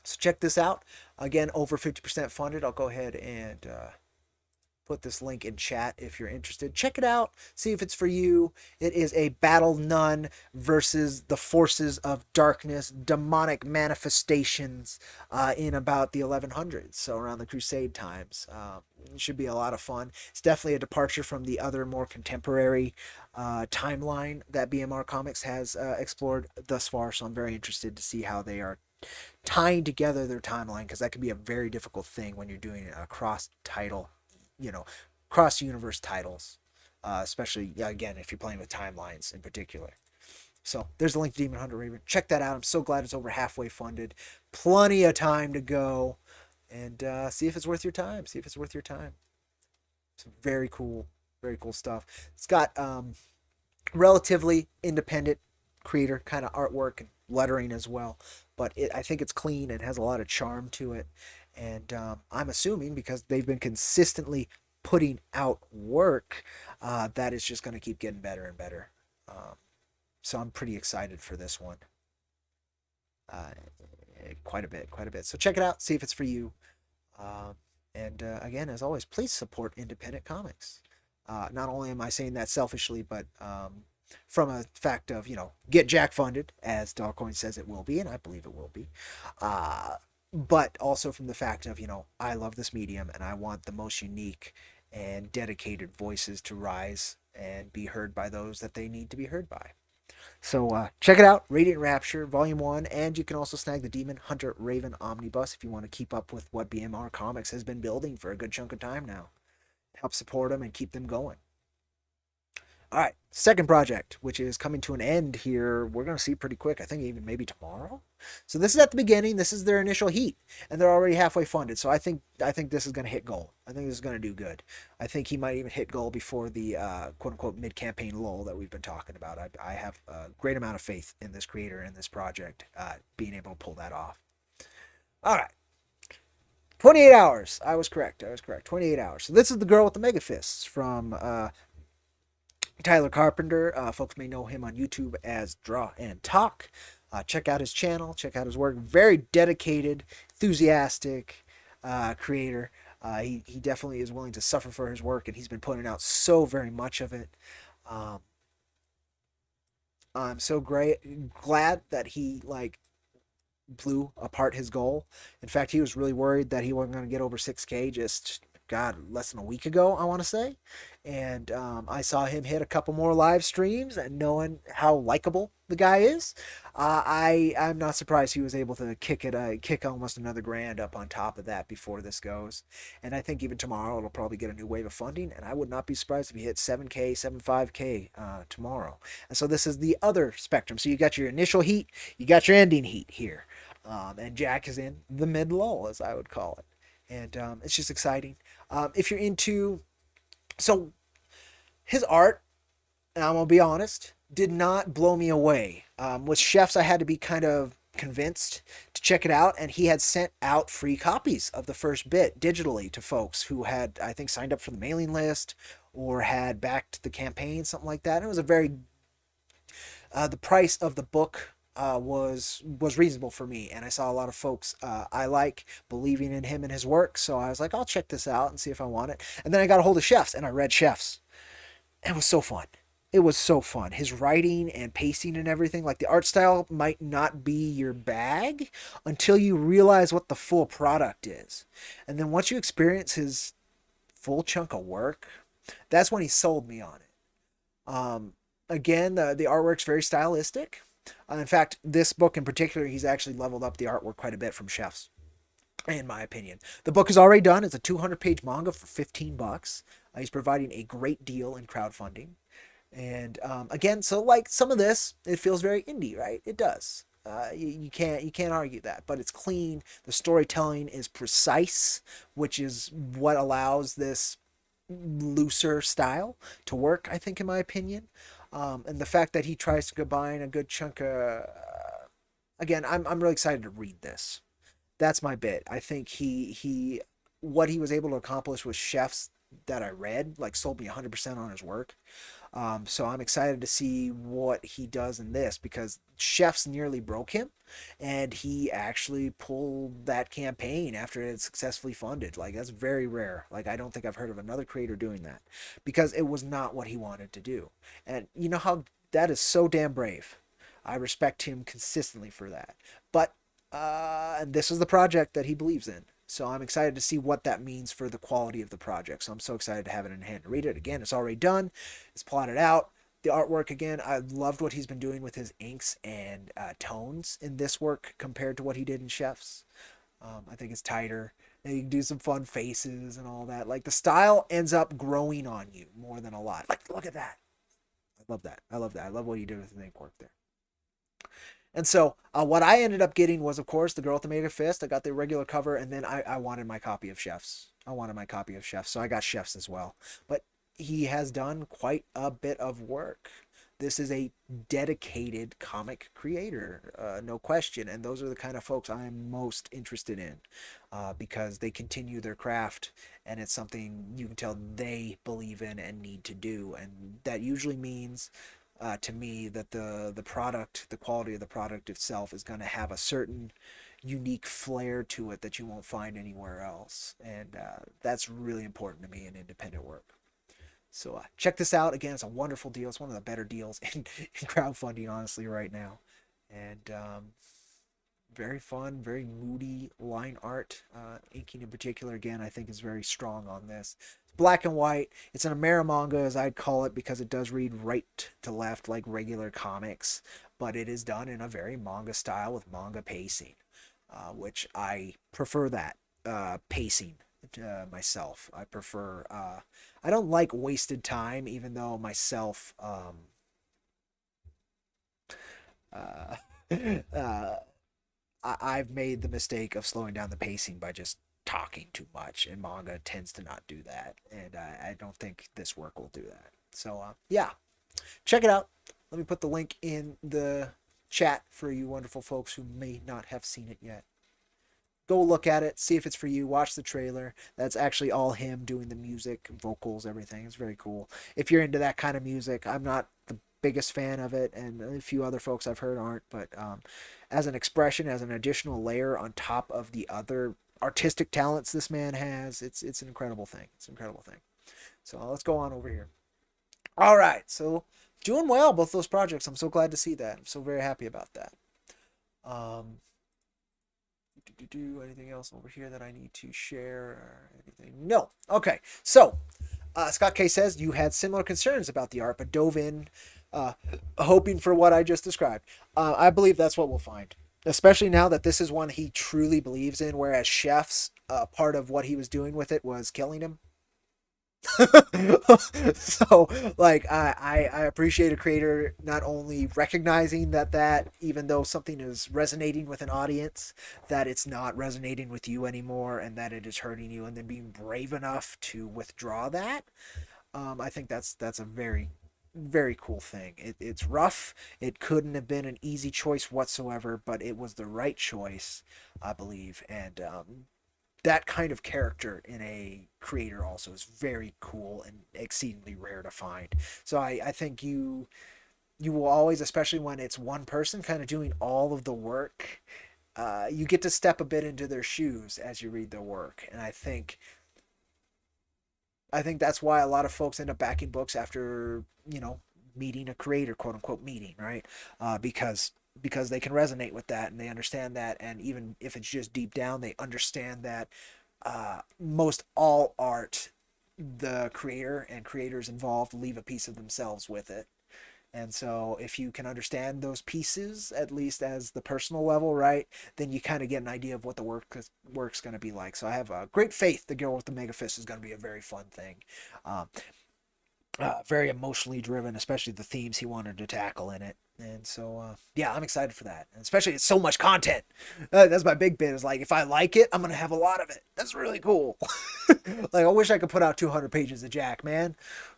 So check this out. Again, over 50% funded. I'll go ahead and put this link in chat if you're interested. Check it out. See if it's for you. It is a battle nun versus the forces of darkness, demonic manifestations in about the 1100s, so around the Crusade times. It should be a lot of fun. It's definitely a departure from the other more contemporary timeline that BMR Comics has explored thus far, so I'm very interested to see how they are tying together their timeline, because that can be a very difficult thing when you're doing a cross-title, cross-universe titles, especially, again, if you're playing with timelines in particular. So there's a link to Demon Hunter Raven. Check that out. I'm so glad it's over halfway funded. Plenty of time to go, and see if it's worth your time. See if it's worth your time. It's very cool stuff. It's got relatively independent creator kind of artwork and lettering as well, but I think it's clean and has a lot of charm to it, and I'm assuming because they've been consistently putting out work that it's just going to keep getting better and better. So I'm pretty excited for this one. Quite a bit. So check it out, see if it's for you. And again, as always, please support independent comics. Not only am I saying that selfishly, but from a fact of, get Jack funded, as Dogcoin says it will be, and I believe it will be. But also from the fact of, I love this medium, and I want the most unique and dedicated voices to rise and be heard by those that they need to be heard by. So check it out, Radiant Rapture, Volume 1, and you can also snag the Demon Hunter Raven Omnibus if you want to keep up with what BMR Comics has been building for a good chunk of time now. Help support them and keep them going. All right, second project, which is coming to an end here. We're going to see pretty quick. I think even maybe tomorrow. So this is at the beginning. This is their initial heat, and they're already halfway funded. So I think this is going to hit goal. I think this is going to do good. I think he might even hit goal before the quote-unquote mid-campaign lull that we've been talking about. I have a great amount of faith in this creator and this project being able to pull that off. All right. 28 hours. I was correct. 28 hours. So this is the girl with the mega fists from Tyler Carpenter. Folks may know him on YouTube as Draw and Talk. Check out his channel. Check out his work. Very dedicated, enthusiastic creator. He definitely is willing to suffer for his work, and he's been putting out so very much of it. I'm so glad that he blew apart his goal. In fact, he was really worried that he wasn't going to get over 6K just God, less than a week ago, I want to say. And I saw him hit a couple more live streams, and knowing how likable the guy is, I'm not surprised he was able to kick almost another grand up on top of that before this goes. And I think even tomorrow it'll probably get a new wave of funding, and I would not be surprised if he hit 7K, 75K tomorrow. And so this is the other spectrum. So you got your initial heat, you got your ending heat here. And Jack is in the mid lull, as I would call it. And it's just exciting. If you're into, so his art, and I'm gonna be honest, did not blow me away. With Chefs, I had to be kind of convinced to check it out, and he had sent out free copies of the first bit digitally to folks who had, I think, signed up for the mailing list or had backed the campaign, something like that. And it was a very the price of the book was reasonable for me, and I saw a lot of folks I like believing in him and his work, so I was like, I'll check this out and see if I want it. And then I got a hold of Chefs, and I read Chefs. It was so fun. It was so fun. His writing and pacing and everything, like the art style might not be your bag until you realize what the full product is. And then once you experience his full chunk of work, that's when he sold me on it. Again, the artwork's very stylistic. In fact, this book in particular, he's actually leveled up the artwork quite a bit from Chef's, in my opinion. The book is already done. It's a 200-page manga for $15. He's providing a great deal in crowdfunding. And again, so like some of this, it feels very indie, right? It does. You can't argue that, but it's clean. The storytelling is precise, which is what allows this looser style to work, I think, in my opinion. And the fact that he tries to combine a good chunk of, again, I'm really excited to read this. That's my bit. I think he what he was able to accomplish with Chefs that I read, like, sold me 100% on his work. So I'm excited to see what he does in this, because Chefs nearly broke him, and he actually pulled that campaign after it had successfully funded. Like, that's very rare. Like, I don't think I've heard of another creator doing that, because it was not what he wanted to do. And you know how that is so damn brave. I respect him consistently for that. But and this is the project that he believes in. So I'm excited to see what that means for the quality of the project. So I'm so excited to have it in hand to read it. Again, it's already done. It's plotted out. The artwork, again, I loved what he's been doing with his inks and tones in this work compared to what he did in Chef's. I think it's tighter. And you can do some fun faces and all that. Like, the style ends up growing on you more than a lot. Like, look at that. I love that. I love that. I love what you did with the ink work there. And so what I ended up getting was, of course, The Girl with the Mega Fist. I got the regular cover, and then I wanted my copy of Chef's. I wanted my copy of Chef's, so I got Chef's as well. But he has done quite a bit of work. This is a dedicated comic creator, no question. And those are the kind of folks I'm most interested in, because they continue their craft, and it's something you can tell they believe in and need to do. And that usually means, to me, that the product, the quality of the product itself, is going to have a certain unique flair to it that you won't find anywhere else. And that's really important to me in independent work. So check this out. Again, it's a wonderful deal. It's one of the better deals in crowdfunding, honestly, right now. And very fun, very moody line art. Inking in particular, again, I think is very strong on this. It's black and white. It's an Amerimanga, as I'd call it, because it does read right to left like regular comics. But it is done in a very manga style with manga pacing, which I prefer that pacing myself. I prefer... I don't like wasted time, even though myself... I've made the mistake of slowing down the pacing by just talking too much, and manga tends to not do that, and I don't think this work will do that. So yeah, check it out. Let me put the link in the chat for you wonderful folks who may not have seen it yet. Go look at it, see if it's for you, watch the trailer. That's actually all him doing the music, vocals, everything. It's very cool. If you're into that kind of music, I'm not the biggest fan of it, and a few other folks I've heard aren't, but as an expression, as an additional layer on top of the other artistic talents this man has, it's an incredible thing. It's an incredible thing. So let's go on over here. All right, so doing well, both those projects. I'm so glad to see that. I'm so very happy about that. Anything else over here that I need to share or anything? No. Okay. So, Scott K says you had similar concerns about the art, but dove in, hoping for what I just described. I believe that's what we'll find, especially now that this is one he truly believes in, whereas Chef's part of what he was doing with it was killing him. So like I appreciate a creator not only recognizing that even though something is resonating with an audience, that it's not resonating with you anymore and that it is hurting you, and then being brave enough to withdraw that. I think that's a very, very cool thing. It's rough. It couldn't have been an easy choice whatsoever, but it was the right choice, I believe. And that kind of character in a creator also is very cool and exceedingly rare to find. So I think you will always, especially when it's one person kind of doing all of the work, you get to step a bit into their shoes as you read their work. And I think that's why a lot of folks end up backing books after, meeting a creator, quote unquote meeting, right? Because they can resonate with that and they understand that, and even if it's just deep down, they understand that most all art, the creator and creators involved leave a piece of themselves with it. And so if you can understand those pieces, at least as the personal level, right, then you kind of get an idea of what the work's going to be like. So I have great faith the Girl with the Mega Fist is going to be a very fun thing. Very emotionally driven, especially the themes he wanted to tackle in it. And so, yeah, I'm excited for that. And especially it's so much content. That's my big bit, is like, if I like it, I'm going to have a lot of it. That's really cool. Like, I wish I could put out 200 pages of Jack, man.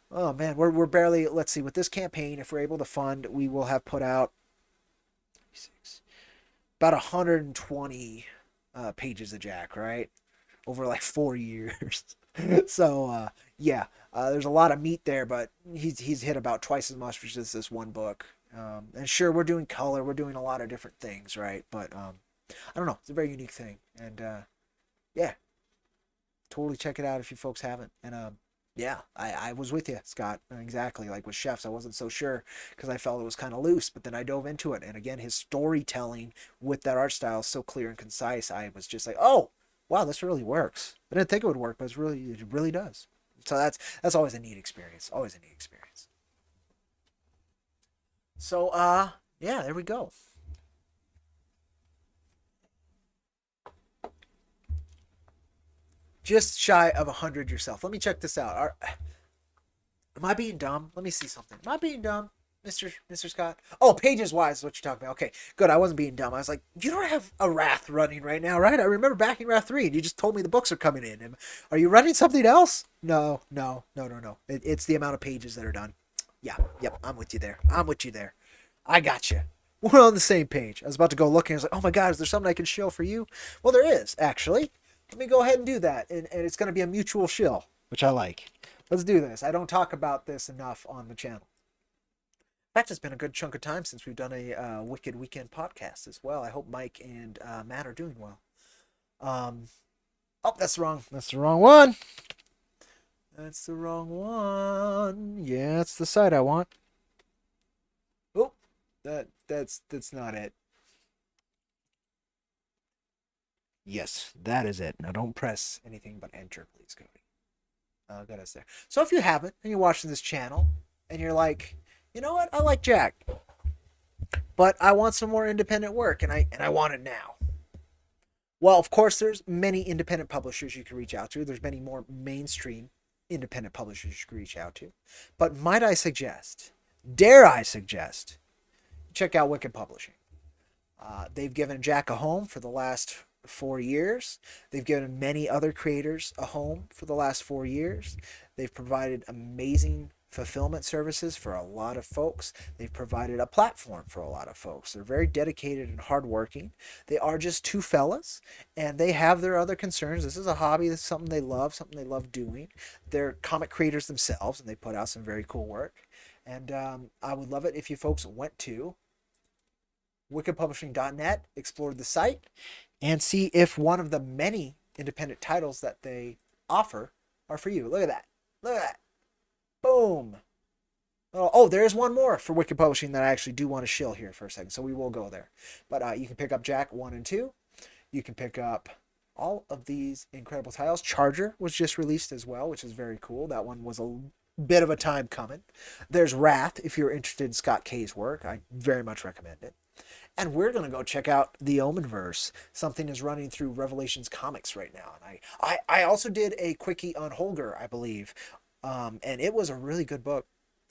Oh, man, we're barely, let's see, with this campaign, if we're able to fund, we will have put out about 120 pages of Jack, right? Over like 4 years. So, yeah, there's a lot of meat there, but he's hit about twice as much for just this one book. And sure, we're doing color, we're doing a lot of different things, right? But I don't know, it's a very unique thing, and yeah, totally check it out if you folks haven't. And yeah, I was with you, Scott, exactly. Like with Chefs, I wasn't so sure because I felt it was kind of loose, but then I dove into it, and again, his storytelling with that art style is so clear and concise. I was just like, oh wow, this really works. I didn't think it would work, but it really does. So that's always a neat experience. Always a neat experience. So yeah, there we go. Just shy of 100 yourself. Let me check this out. Am I being dumb? Let me see something. Am I being dumb, Mr. Scott? Oh, pages wise is what you're talking about. Okay, good. I wasn't being dumb. I was like, you don't have a Wrath running right now, right? I remember backing Wrath 3, and you just told me the books are coming in. Are you running something else? No. It's the amount of pages that are done. Yeah, yep, I'm with you there. I got you. We're on the same page. I was about to go look, and I was like, oh my God, is there something I can shill for you? Well, there is, actually. Let me go ahead and do that, and it's going to be a mutual shill, which I like. Let's do this. I don't talk about this enough on the channel. In fact, it's been a good chunk of time since we've done a Wicked Weekend podcast as well. I hope Mike and Matt are doing well. Oh, that's wrong. That's the wrong one. That's the wrong one. Yeah, it's the side I want. Oh, that's not it. Yes, that is it. Now don't press anything but enter, please, Cody. Got us there. So if you haven't, and you're watching this channel, and you're like, you know what, I like Jack, but I want some more independent work, and I want it now. Well, of course, there's many independent publishers you can reach out to. There's many more mainstream independent publishers you can reach out to. But might I suggest, dare I suggest, check out Wicked Publishing. They've given Jack a home for the last 4 years. They've given many other creators a home for the last 4 years. They've provided amazing fulfillment services for a lot of folks. They've provided a platform for a lot of folks. They're very dedicated and hardworking. They are just two fellas, and they have their other concerns. This is a hobby. This is something they love doing. They're comic creators themselves, and they put out some very cool work. And I would love it if you folks went to wickedpublishing.net, explored the site, and see if one of the many independent titles that they offer are for you. Look at that. Look at that. Boom. Oh, there's one more for Wicked Publishing that I actually do want to shill here for a second, so we will go there. But you can pick up Jack 1 and 2. you can pick up all of these incredible titles. Charger was just released as well, which is very cool. That one was a bit of a time coming. There's Wrath, if you're interested in Scott K's work. I very much recommend it. And we're going to go check out the Omenverse. Something is running through Revelations Comics right now. And I also did a quickie on Holger, I believe. And it was a really good book.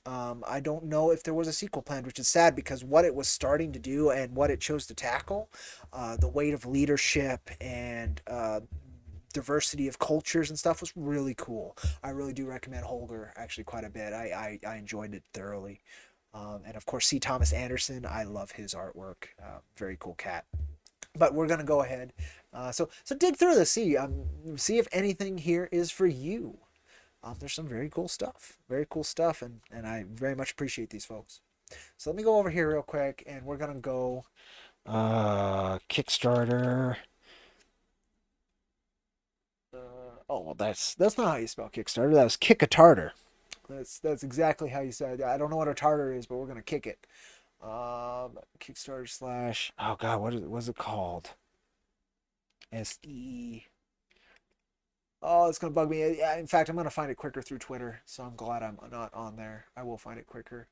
I don't know if there was a sequel planned, which is sad because what it was starting to do and what it chose to tackle, the weight of leadership and diversity of cultures and stuff was really cool. I really do recommend Holger actually quite a bit. I enjoyed it thoroughly. And of course, C. Thomas Anderson, I love his artwork. Very cool cat. But we're gonna go ahead. So dig through this, see if anything here is for you. There's some very cool stuff, and I very much appreciate these folks. So let me go over here real quick, and we're gonna go Kickstarter. Oh well, that's not how you spell Kickstarter. That was Kick-a-Tartar. That's exactly how you said it. I don't know what a tartar is, but we're gonna kick it. Kickstarter slash. Oh God, what's it called? SE. Oh, it's gonna bug me. In fact, I'm gonna find it quicker through Twitter, so I'm glad I'm not on there. I will find it quicker.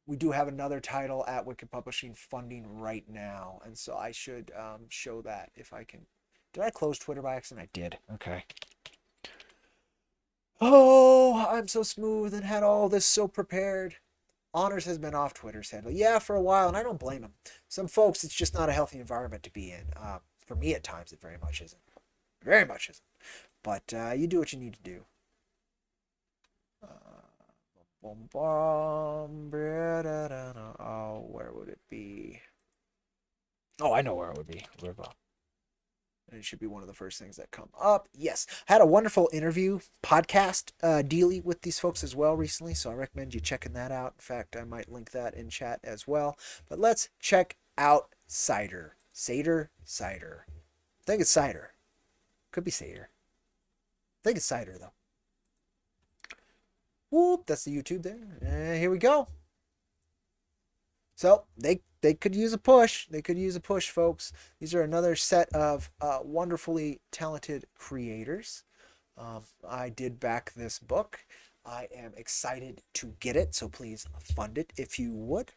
We do have another title at Wicked Publishing funding right now, and so I should show that if I can. Did I close Twitter by accident? I did. Okay. Oh, I'm so smooth and had all this so prepared. Honors has been off Twitter's head. Yeah, for a while, and I don't blame him. Some folks, it's just not a healthy environment to be in. For me, at times, it very much isn't. Very much isn't. But you do what you need to do. Oh, where would it be? Oh, I know where it would be. It should be one of the first things that come up. Yes, I had a wonderful interview podcast dealy with these folks as well recently, so I recommend you checking that out. In fact, I might link that in chat as well. But let's check out Cider. Cider. I think it's Cider. Could be Cider. I think it's Cider though. Whoop, that's the YouTube there. Here we go. So they could use a push. They could use a push, folks. These are another set of wonderfully talented creators. I did back this book. I am excited to get it, so please fund it if you would.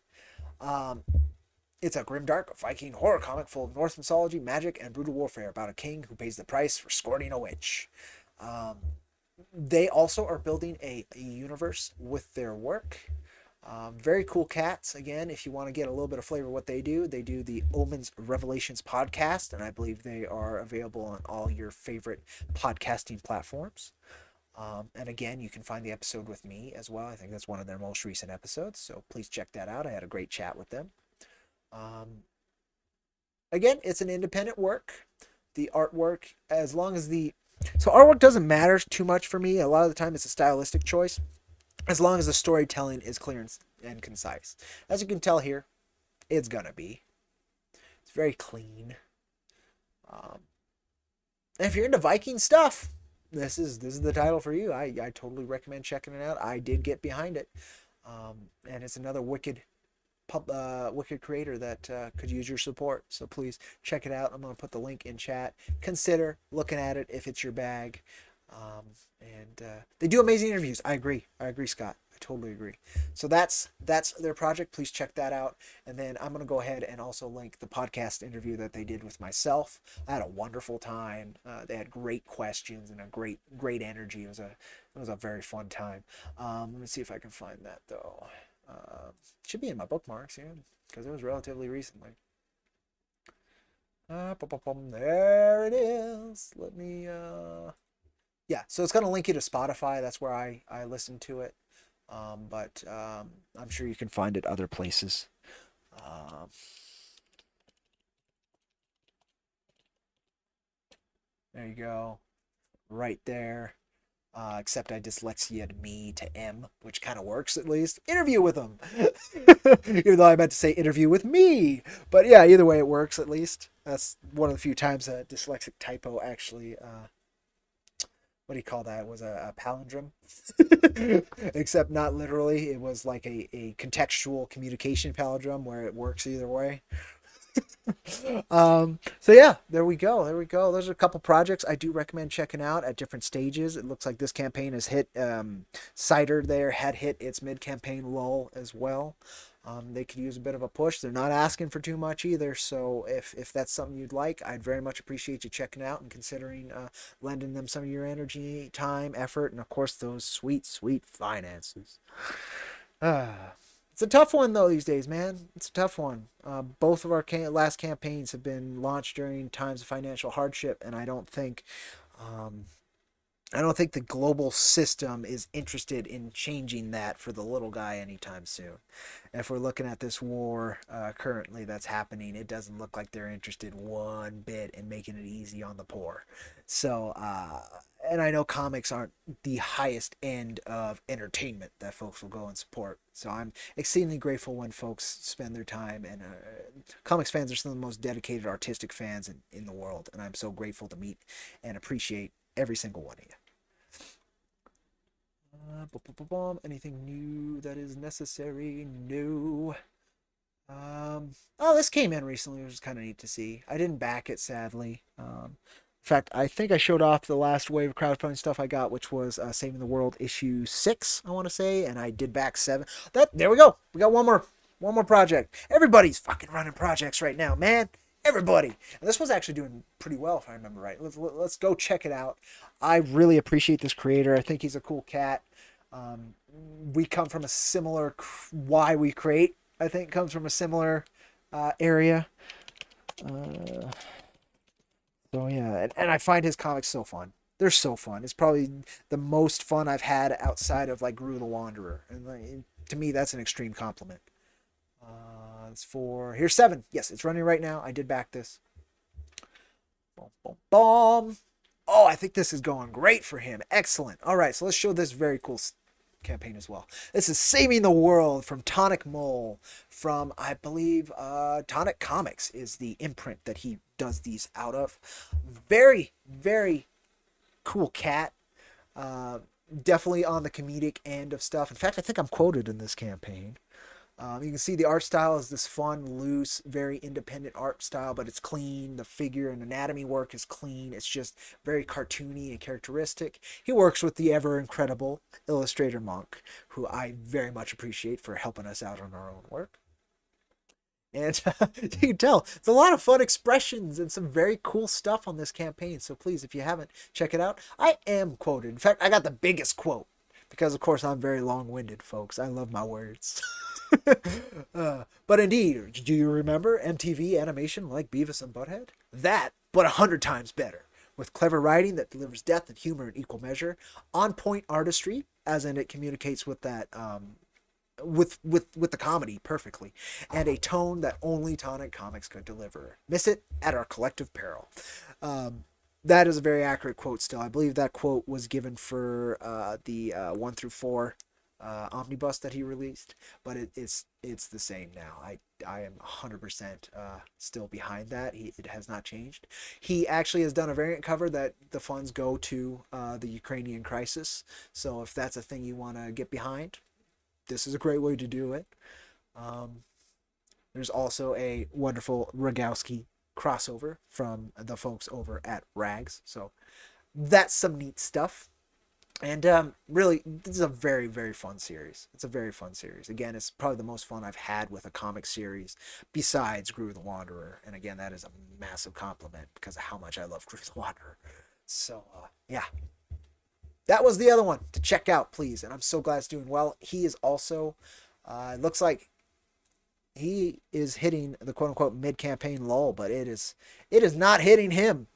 It's a grimdark Viking horror comic full of Norse mythology, magic, and brutal warfare about a king who pays the price for scorning a witch. They also are building a universe with their work. Very cool cats. Again, if you want to get a little bit of flavor of what they do the Omens Revelations podcast, and I believe they are available on all your favorite podcasting platforms. And again, you can find the episode with me as well. I think that's one of their most recent episodes, so please check that out. I had a great chat with them. Again, it's an independent work. The artwork, as long as so artwork doesn't matter too much for me. A lot of the time it's a stylistic choice, as long as the storytelling is clear and concise. As you can tell here, it's gonna be. It's very clean. And if you're into Viking stuff, this is the title for you. I totally recommend checking it out. I did get behind it. And it's another wicked creator that could use your support, so please check it out. I'm going to put the link in chat. Consider looking at it if it's your bag. And they do amazing interviews. I agree, Scott. I totally agree. So that's their project. Please check that out. And then I'm going to go ahead and also link the podcast interview that they did with myself. I had a wonderful time. They had great questions and a great energy. It was a very fun time. Let me see if I can find that though. Should be in my bookmarks, yeah, because it was relatively recently. There it is. Let me yeah, so it's going to link you to Spotify. That's where I listen to it. But I'm sure you can find it other places. There you go. Right there. Except I dyslexia'd me to M, which kind of works at least. Interview with them. Even though I meant to say interview with me. But yeah, either way it works at least. That's one of the few times a dyslexic typo actually, what do you call that? It was a palindrome. Except not literally. It was like a contextual communication palindrome where it works either way. So yeah, there we go. There we go. Those are a couple projects I do recommend checking out at different stages. It looks like this campaign has hit, Cider there had hit its mid-campaign lull as well. They could use a bit of a push. They're not asking for too much either. So if that's something you'd like, I'd very much appreciate you checking out and considering lending them some of your energy, time, effort, and of course those sweet, sweet finances. It's a tough one though these days, man. It's a tough one. Both of our last campaigns have been launched during times of financial hardship, and um, I don't think the global system is interested in changing that for the little guy anytime soon. If we're looking at this war currently that's happening, it doesn't look like they're interested one bit in making it easy on the poor. So, and I know comics aren't the highest end of entertainment that folks will go and support. So I'm exceedingly grateful when folks spend their time, and comics fans are some of the most dedicated artistic fans in the world. And I'm so grateful to meet and appreciate every single one of you. Anything new that is necessary? No. Oh, this came in recently, which is kind of neat to see. I didn't back it, sadly. In fact, I think I showed off the last wave of crowdfunding stuff I got, which was Saving the World issue 6, I want to say, and I did back 7. There we go. We got one more project. Everybody's fucking running projects right now, man. Everybody. And this was actually doing pretty well, if I remember right. Let's go check it out. I really appreciate this creator. I think he's a cool cat. We come from a similar, why we create, I think, comes from a similar area. So yeah, and I find his comics so fun. They're so fun. It's probably the most fun I've had outside of like Gru the Wanderer, and like, to me that's an extreme compliment. It's for here's 7. Yes, it's running right now. I did back this. Boom, boom, boom. Oh, I think this is going great for him. Excellent. All right, so let's show this very cool campaign as well. This is Saving the World from Tonic Mole from, I believe, Tonic Comics is the imprint that he does these out of. Very, very cool cat. Definitely on the comedic end of stuff. In fact, I think I'm quoted in this campaign. You can see the art style is this fun, loose, very independent art style, but it's clean. The figure and anatomy work is clean. It's just very cartoony and characteristic. He works with the ever incredible illustrator Monk, who I very much appreciate for helping us out on our own work. And you can tell it's a lot of fun expressions and some very cool stuff on this campaign. So please, if you haven't, check it out. I am quoted. In fact, I got the biggest quote because, of course, I'm very long-winded, folks. I love my words. But indeed, do you remember MTV animation like Beavis and Butthead? That, but 100 times better. With clever writing that delivers depth and humor in equal measure, on-point artistry, as in it communicates with that, with the comedy perfectly, and a tone that only Tonic Comics could deliver. Miss it at our collective peril. That is a very accurate quote still. I believe that quote was given for the 1 through 4 omnibus that he released, but it's the same now. I am 100% still behind that. It has not changed. He actually has done a variant cover that the funds go to the Ukrainian crisis. So if that's a thing you want to get behind, this is a great way to do it. There's also a wonderful Rogowski crossover from the folks over at Rags. So that's some neat stuff. And really, this is a very, very fun series. It's a very fun series. Again, it's probably the most fun I've had with a comic series besides Gru the Wanderer. And again, that is a massive compliment because of how much I love Gru the Wanderer. So, yeah. That was the other one to check out, please. And I'm so glad it's doing well. He is also, it looks like he is hitting the quote-unquote mid-campaign lull, but it is not hitting him,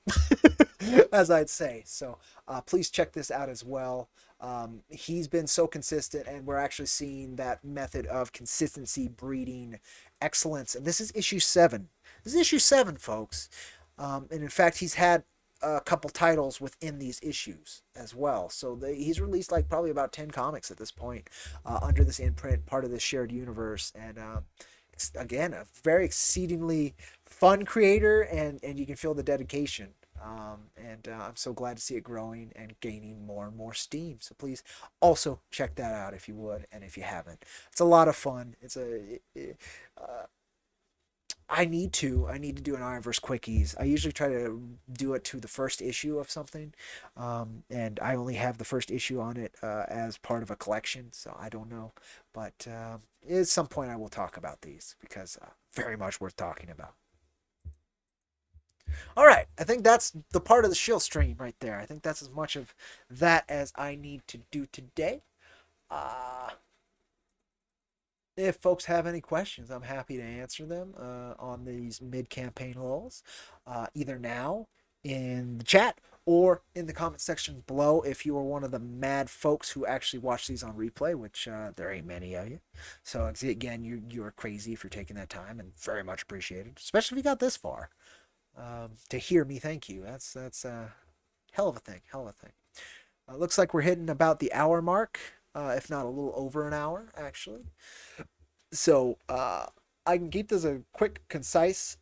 as I'd say. So please check this out as well. He's been so consistent, and we're actually seeing that method of consistency breeding excellence. And this is issue 7. This is issue 7, folks. And in fact, he's had a couple titles within these issues as well. So he's released like probably about 10 comics at this point under this imprint, part of this shared universe. And again, a very exceedingly fun creator, and you can feel the dedication. I'm so glad to see it growing and gaining more and more steam. So please also check that out if you would, and if you haven't. It's a lot of fun. I need to. I need to do an IronVerse Quickies. I usually try to do it to the first issue of something, and I only have the first issue on it as part of a collection, so I don't know. But at some point, I will talk about these because very much worth talking about. All right, I think that's the part of the shill stream right there. I think that's as much of that as I need to do today. Uh, if folks have any questions, I'm happy to answer them on these mid-campaign lulls, either now in the chat or in the comment section below if you are one of the mad folks who actually watch these on replay, which there ain't many of you. So again, you're crazy if you're taking that time, and very much appreciated, especially if you got this far. To hear me thank you. That's hell of a thing. Hell of a thing. Looks like we're hitting about the hour mark, if not a little over an hour, actually. So I can keep this a quick, concise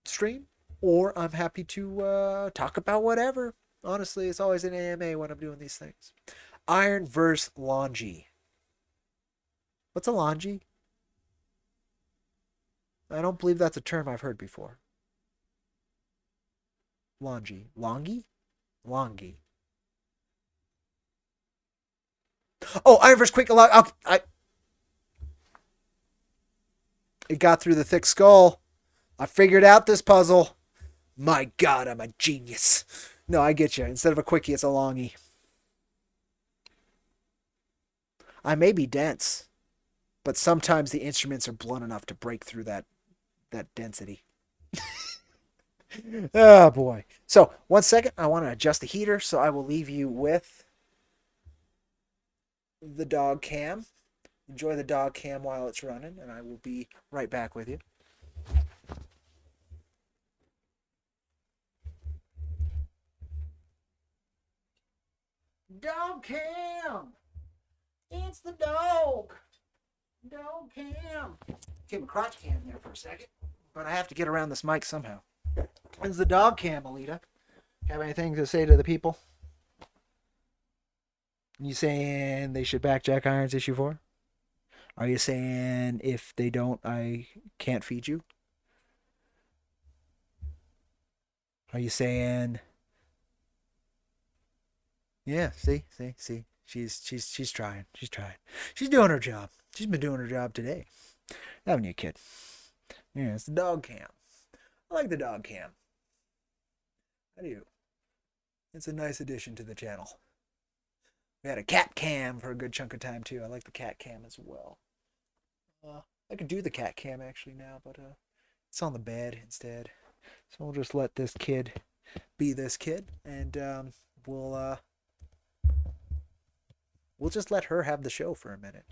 stream, or I'm happy to talk about whatever. Honestly, it's always an AMA when I'm doing these things. IronVerse Longy. What's a Longy? I don't believe that's a term I've heard before. Longy. Longy? Longy. Oh, IronVerse Quick Log. It got through the thick skull. I figured out this puzzle. My God, I'm a genius. No, I get you. Instead of a quickie, it's a longy. I may be dense, but sometimes the instruments are blunt enough to break through that density. Oh boy. So 1 second, I want to adjust the heater, so I will leave you with the dog cam. Enjoy the dog cam while it's running, and I will be right back with you. Dog cam! It's the dog! Dog cam! Came a crotch cam there for a second, but I have to get around this mic somehow. It's the dog cam, Alita. Have anything to say to the people? You saying they should back Jack Irons issue 4? Are you saying if they don't, I can't feed you? Are you saying? Yeah, see. She's trying. She's trying. She's doing her job. She's been doing her job today. Haven't you, kid? Yeah, it's the dog cam. I like the dog cam. I do. It's a nice addition to the channel. We had a cat cam for a good chunk of time too. I like the cat cam as well. I could do the cat cam actually now, but it's on the bed instead. So we'll just let this kid be this kid, and we'll just let her have the show for a minute.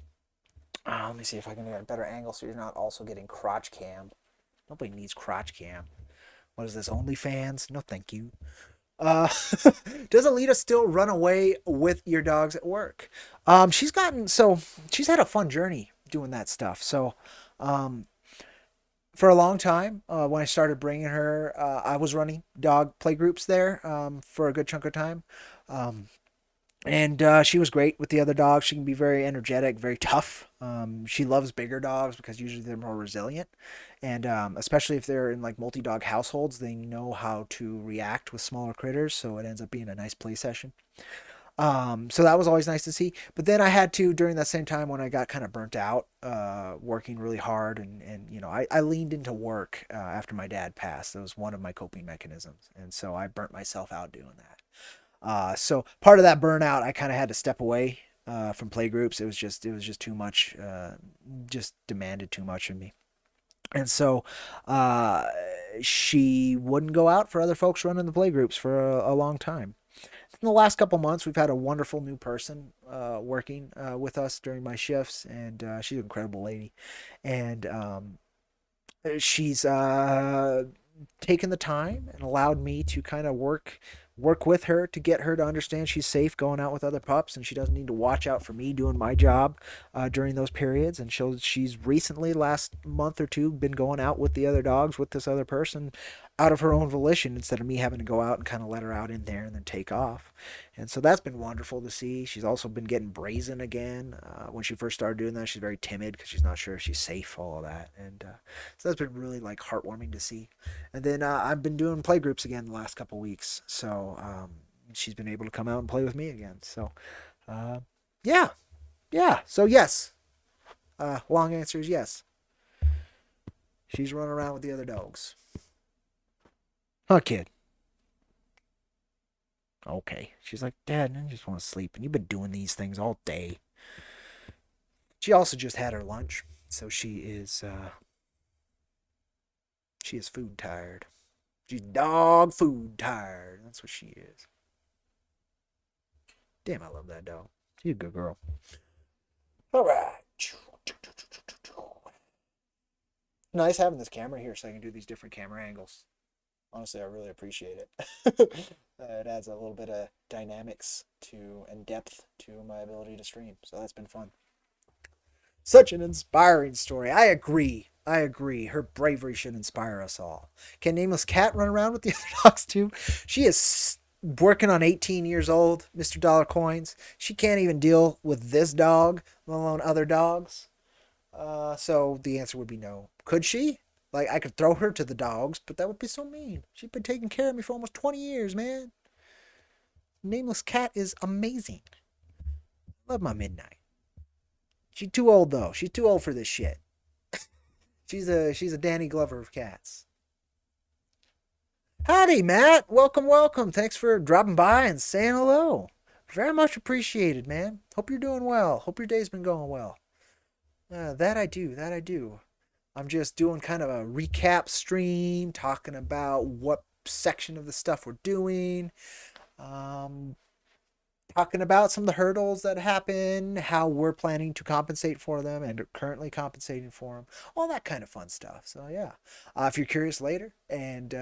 Let me see if I can get a better angle so you're not also getting crotch cam. Nobody needs crotch cam. What is this, OnlyFans? No, thank you. Does Alita still run away with your dogs at work? She's had a fun journey doing that stuff. So, for a long time, when I started bringing her, I was running dog play groups there, for a good chunk of time. And she was great with the other dogs. She can be very energetic, very tough. She loves bigger dogs because usually they're more resilient. And especially if they're in like multi-dog households, they know how to react with smaller critters. So it ends up being a nice play session. So that was always nice to see. But then I had to, during that same time when I got kind of burnt out, working really hard, and I leaned into work after my dad passed. That was one of my coping mechanisms. And so I burnt myself out doing that. So part of that burnout, I kind of had to step away from play groups. It was just too much, just demanded too much of me. And so she wouldn't go out for other folks running the play groups for a long time. In the last couple months, we've had a wonderful new person working with us during my shifts, and she's an incredible lady. And she's taken the time and allowed me to kind of work work with her to get her to understand she's safe going out with other pups, and she doesn't need to watch out for me doing my job during those periods. And she's recently, last month or two, been going out with the other dogs with this other person out of her own volition, instead of me having to go out and kind of let her out in there and then take off. And so that's been wonderful to see. She's also been getting brazen again. When she first started doing that, she's very timid because she's not sure if she's safe, all of that. And so that's been really like heartwarming to see. And then I've been doing play groups again the last couple weeks. So she's been able to come out and play with me again. So yeah. So yes. Long answer is yes. She's running around with the other dogs. Huh, kid? Okay. She's like, Dad, I just want to sleep. And you've been doing these things all day. She also just had her lunch. So she is food tired. She's dog food tired. That's what she is. Damn, I love that dog. She's a good girl. All right. Nice having this camera here so I can do these different camera angles. Honestly, I really appreciate it. It adds a little bit of dynamics to and depth to my ability to stream. So that's been fun. Such an inspiring story. I agree. Her bravery should inspire us all. Can Nameless Cat run around with the other dogs too? She is working on 18 years old, Mr. Dollar Coins. She can't even deal with this dog, let alone other dogs. So the answer would be no. Could she? Like, I could throw her to the dogs, but that would be so mean. She's been taking care of me for almost 20 years, man. Nameless Cat is amazing. Love my Midnight. She's too old, though. She's too old for this shit. She's a Danny Glover of cats. Howdy, Matt. Welcome. Thanks for dropping by and saying hello. Very much appreciated, man. Hope you're doing well. Hope your day's been going well. That I do. I'm just doing kind of a recap stream, talking about what section of the stuff we're doing, talking about some of the hurdles that happen, how we're planning to compensate for them and are currently compensating for them, all that kind of fun stuff. So yeah, if you're curious later and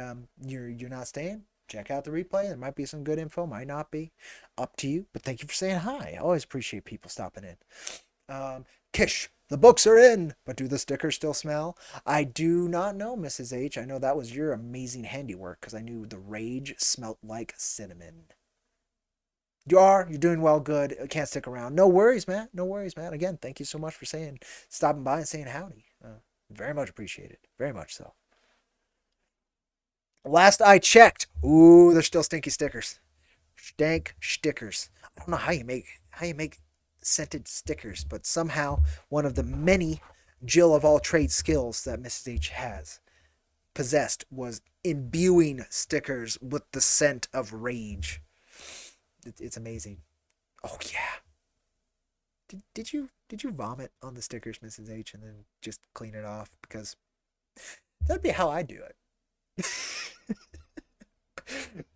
you're not staying, check out the replay. There might be some good info, might not be, up to you. But thank you for saying hi. I always appreciate people stopping in. Kish, the books are in, but do the stickers still smell? I do not know, Mrs. H. I know that was your amazing handiwork because I knew the rage smelt like cinnamon. You're doing well, good. I can't stick around. No worries, man. Again, thank you so much for stopping by and saying howdy. Very much appreciated. Very much so. Last I checked, there's still stinky stickers. Stank stickers. I don't know how you make scented stickers, but somehow one of the many Jill of all trade skills that Mrs. H has possessed was imbuing stickers with the scent of rage. It's amazing. Oh yeah. Did you vomit on the stickers, Mrs. H, and then just clean it off? Because that'd be how I do it.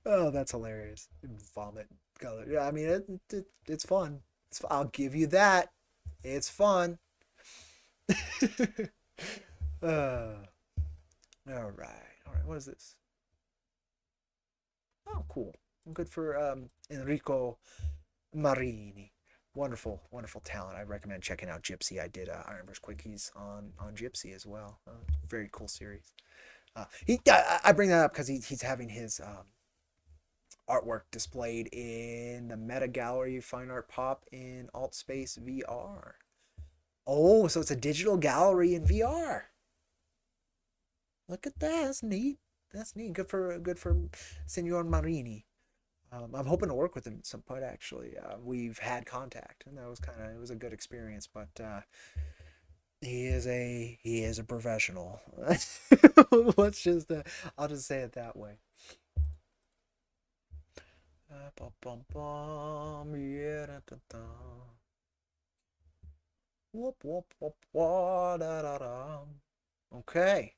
Oh, that's hilarious. Vomit color. Yeah, I mean it's fun. I'll give you that. It's fun. All right. What is this? Oh, cool. Good for Enrico Marini. Wonderful talent. I recommend checking out Gypsy. I did IronVerse Quickies on Gypsy as well. Very cool series. I bring that up because he's having his artwork displayed in the Meta Gallery Fine Art Pop in Altspace VR. Oh, so it's a digital gallery in VR. Look at that. That's neat. Good for Senor Marini. I'm hoping to work with him at some point. Actually, we've had contact, and it was a good experience. But he is a professional. I'll just say it that way. Okay.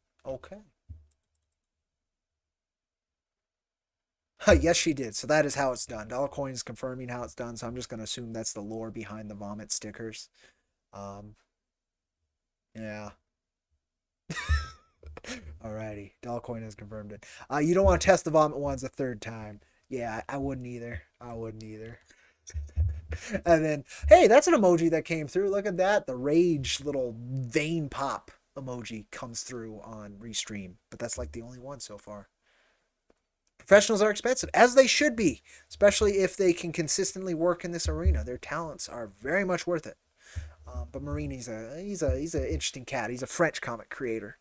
Yes, she did. So that is how it's done. Dollar Coin is confirming how it's done. So I'm just going to assume that's the lore behind the vomit stickers. Yeah. Alrighty. Dollar Coin has confirmed it. You don't want to test the vomit ones a third time. Yeah, I wouldn't either. I wouldn't either. And then, hey, that's an emoji that came through. Look at that. The rage little vein pop emoji comes through on Restream, but that's like the only one so far. Professionals are expensive, as they should be, especially if they can consistently work in this arena. Their talents are very much worth it. But Marini's he's an interesting cat. He's a French comic creator,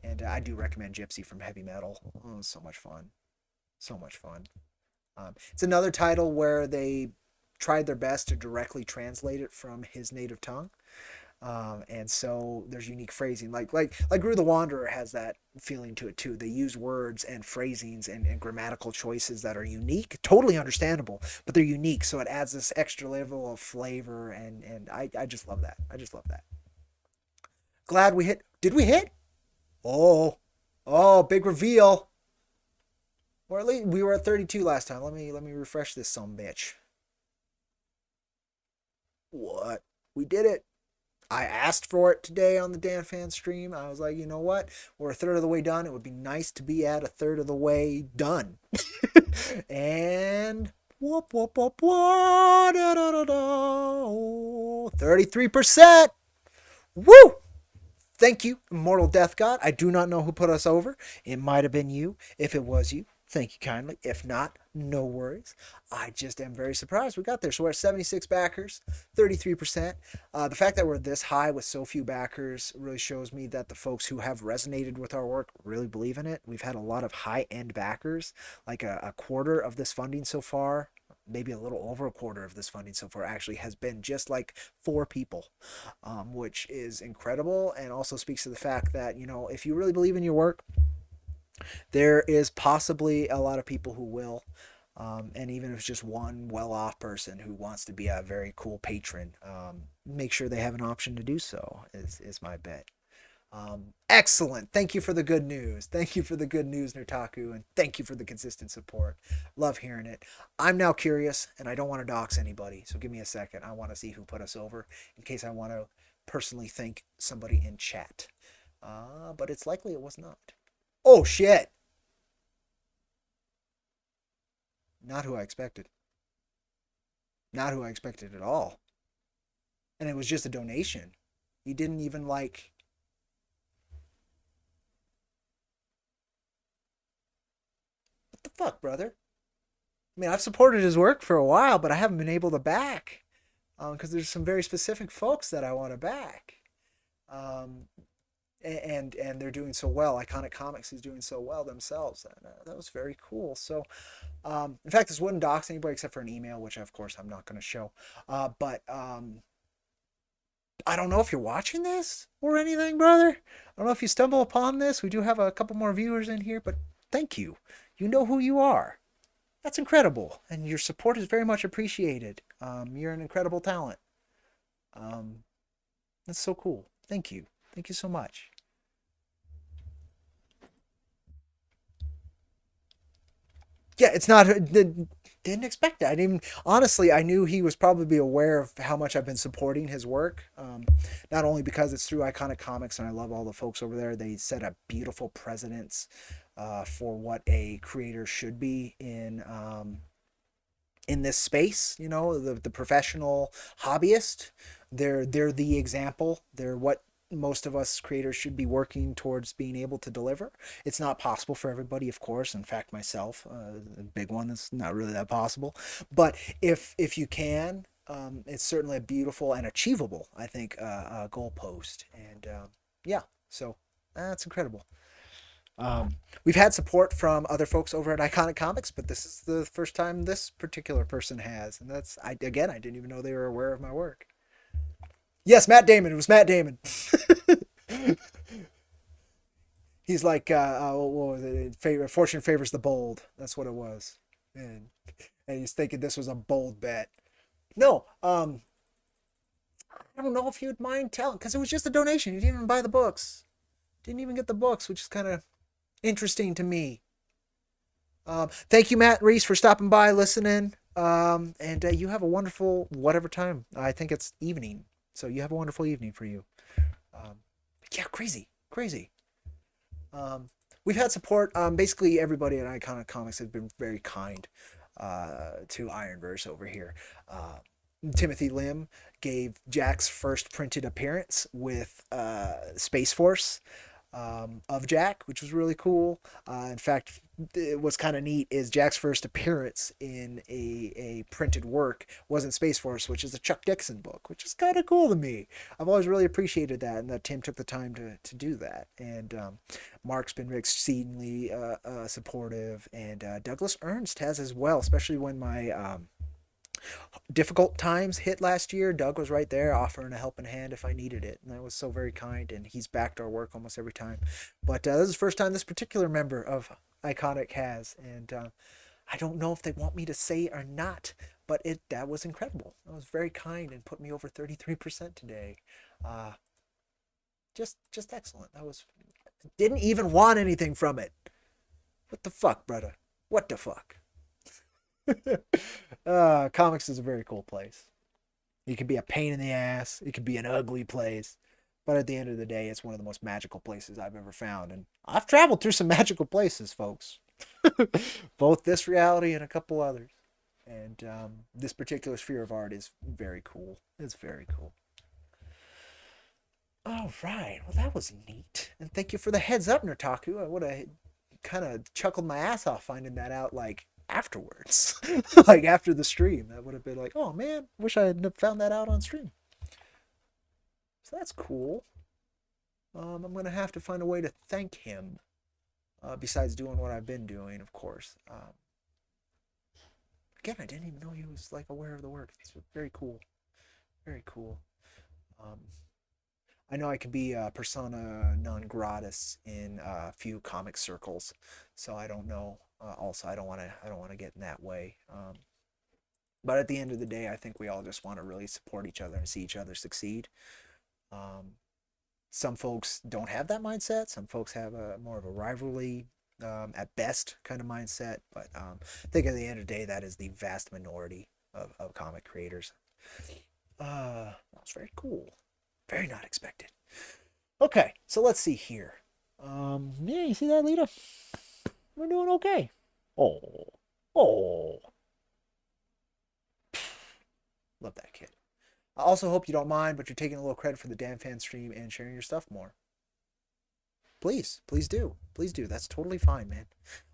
and I do recommend Gypsy from Heavy Metal. Oh, so much fun, so much fun. It's another title where they tried their best to directly translate it from his native tongue. And so there's unique phrasing, like Gru the Wanderer has that feeling to it too. They use words and phrasings and grammatical choices that are unique, totally understandable, but they're unique. So it adds this extra level of flavor, and I just love that. I just love that. Glad we hit. Did we hit? Oh, oh, big reveal. Or at least we were at 32 last time. Let me refresh this some bitch. What? We did it. I asked for it today on the Dan Fan stream. I was like, you know what? We're a third of the way done. It would be nice to be at a third of the way done. And whoop, whoop, whoop, whoop, da, da, da, da. 33%. Woo! Thank you, Immortal Death God. I do not know who put us over. It might have been you. If it was you, thank you kindly. If not, no worries. I just am very surprised we got there. So we're at 76 backers, 33%. The fact that we're this high with so few backers really shows me that the folks who have resonated with our work really believe in it. We've had a lot of high-end backers, like a quarter of this funding so far. Maybe a little over a quarter of this funding so far actually has been just like 4 people, which is incredible, and also speaks to the fact that, you know, if you really believe in your work, there is possibly a lot of people who will. And even if it's just one well-off person who wants to be a very cool patron, make sure they have an option to do so, is my bet. Excellent. Thank you for the good news. Thank you for the good news, Nurtaku, and thank you for the consistent support. Love hearing it. I'm now curious, and I don't want to dox anybody, so give me a second. I want to see who put us over in case I want to personally thank somebody in chat. But it's likely it was not. Oh, shit. Not who I expected. Not who I expected at all. And it was just a donation. He didn't even like... What the fuck, brother? I mean, I've supported his work for a while, but I haven't been able to back. Because there's some very specific folks that I want to back. And they're doing so well. Iconic Comics is doing so well themselves. And, that was very cool. So, in fact, this wouldn't dox anybody except for an email, which of course I'm not going to show. But I don't know if you're watching this or anything, brother. I don't know if you stumble upon this. We do have a couple more viewers in here, but thank you. You know who you are. That's incredible, and your support is very much appreciated. You're an incredible talent. That's so cool. Thank you. Thank you so much. Yeah, it's not. Didn't expect that. I didn't honestly. I knew he was probably aware of how much I've been supporting his work. Not only because it's through Iconic Comics, and I love all the folks over there. They set a beautiful precedence for what a creator should be in this space. You know, the professional hobbyist. They're the example. They're what most of us creators should be working towards being able to deliver. It's not possible for everybody, of course. In fact, myself, a big one, that's not really that possible. But if you can, it's certainly a beautiful and achievable, I think, goalpost. And yeah, so that's incredible. We've had support from other folks over at Iconic Comics, but this is the first time this particular person has, and that's I didn't even know they were aware of my work. Yes, Matt Damon. It was Matt Damon. He's like, what was it? Fortune favors the bold. That's what it was. And he's thinking this was a bold bet. No, I don't know if he would mind telling, because it was just a donation. He didn't even buy the books. Didn't even get the books, which is kind of interesting to me. Thank you, Matt Reese, for stopping by, listening. And you have a wonderful whatever time. I think it's evening. So you have a wonderful evening for you. Yeah, crazy. we've had support. Basically everybody at Iconic Comics has been very kind to IronVerse over here. Timothy Lim gave Jack's first printed appearance with Space Force of Jack, which was really cool. In fact, what's kind of neat is Jack's first appearance in a printed work was in Space Force, which is a Chuck Dixon book, which is kind of cool to me. I've always really appreciated that, and that Tim took the time to do that. And Mark's been exceedingly supportive, and Douglas Ernst has as well, especially when my difficult times hit last year. Doug was right there offering a helping hand if I needed it, and that was so very kind, and he's backed our work almost every time. But this is the first time this particular member of Iconic has, and I don't know if they want me to say or not, but that was incredible. That was very kind and put me over 33% today. Just excellent. That was, didn't even want anything from it. What the fuck, brother? What the fuck? Comics is a very cool place. It can be a pain in the ass. It can be an ugly place. But at the end of the day, it's one of the most magical places I've ever found. And I've traveled through some magical places, folks. Both this reality and a couple others. And this particular sphere of art is very cool. It's very cool. All right. Well, that was neat. And thank you for the heads up, Nurtaku. I would have kind of chuckled my ass off finding that out, like, afterwards. Like, after the stream. That would have been like, oh, man, wish I had found that out on stream. So that's cool. I'm going to have to find a way to thank him. Besides doing what I've been doing, of course. Again, I didn't even know he was, like, aware of the work. It's very cool. Very cool. I know I can be persona non gratis in a few comic circles, so I don't know. Also, I don't want to get in that way. But at the end of the day, I think we all just want to really support each other and see each other succeed. Some folks don't have that mindset. Some folks have more of a rivalry, at best, kind of mindset. But I think at the end of the day, that is the vast minority of comic creators. That was very cool. Very not expected. Okay, so let's see here. Yeah, you see that, Lita? We're doing okay. Oh. Love that kid. I also hope you don't mind, but you're taking a little credit for the Dan Fan stream and sharing your stuff more. Please do. Please do. That's totally fine, man.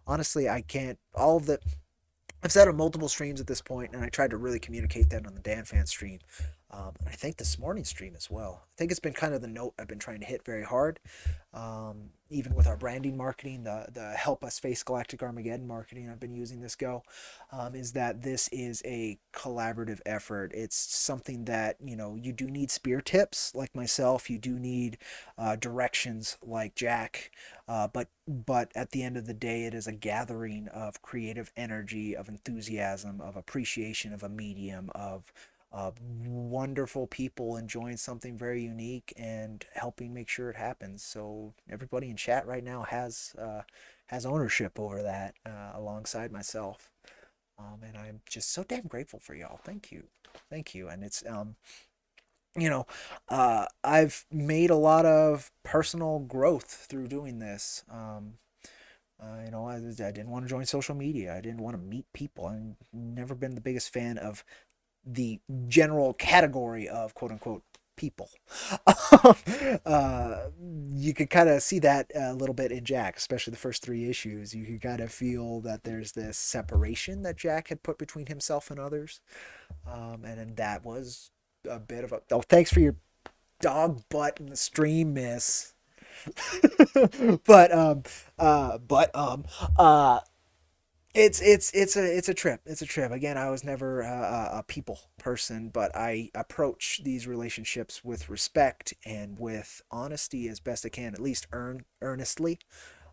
Honestly, I can't. I've said on multiple streams at this point, and I tried to really communicate that on the Dan Fan stream. I think this morning's stream as well. I think it's been kind of the note I've been trying to hit very hard. Even with our branding marketing, the Help Us Face Galactic Armageddon marketing I've been using this go, is that this is a collaborative effort. It's something that, you do need spear tips like myself. You do need directions like Jack. But at the end of the day, it is a gathering of creative energy, of enthusiasm, of appreciation of a medium, of wonderful people enjoying something very unique and helping make sure it happens. So everybody in chat right now has ownership over that, alongside myself, and I'm just so damn grateful for y'all. Thank you. And it's I've made a lot of personal growth through doing this. I didn't want to join social media. I didn't want to meet people. I've never been the biggest fan of the general category of quote unquote people. You could kind of see that a little bit in Jack, especially the first 3 issues. You could kind of feel that there's this separation that Jack had put between himself and others. And then that was a bit of a, oh, thanks for your dog butt in the stream, miss. but it's a trip. It's a trip. Again, I was never a people person, but I approach these relationships with respect and with honesty as best I can, at least earnestly.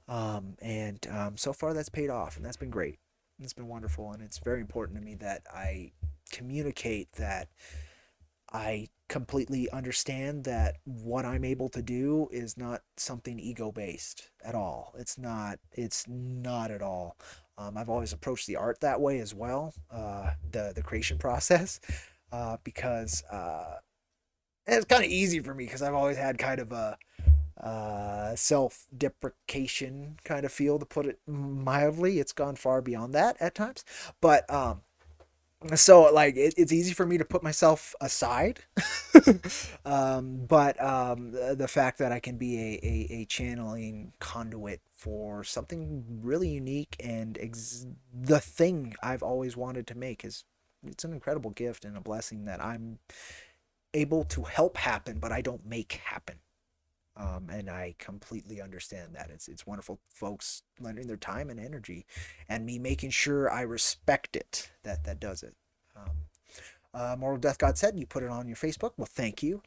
And so far that's paid off, and that's been great. It's been wonderful, and it's very important to me that I communicate that I completely understand that what I'm able to do is not something ego-based at all. It's not at all. I've always approached the art that way as well, the creation process, because it's kind of easy for me because I've always had kind of a self-deprecation kind of feel, to put it mildly. It's gone far beyond that at times, but so like it's easy for me to put myself aside. But the fact that I can be a channeling conduit for something really unique and the thing I've always wanted to make is, it's an incredible gift and a blessing that I'm able to help happen, but I don't make happen. And I completely understand that. It's wonderful folks lending their time and energy, and me making sure I respect it. That does it. Moral Death God said, you put it on your Facebook. Well, thank you.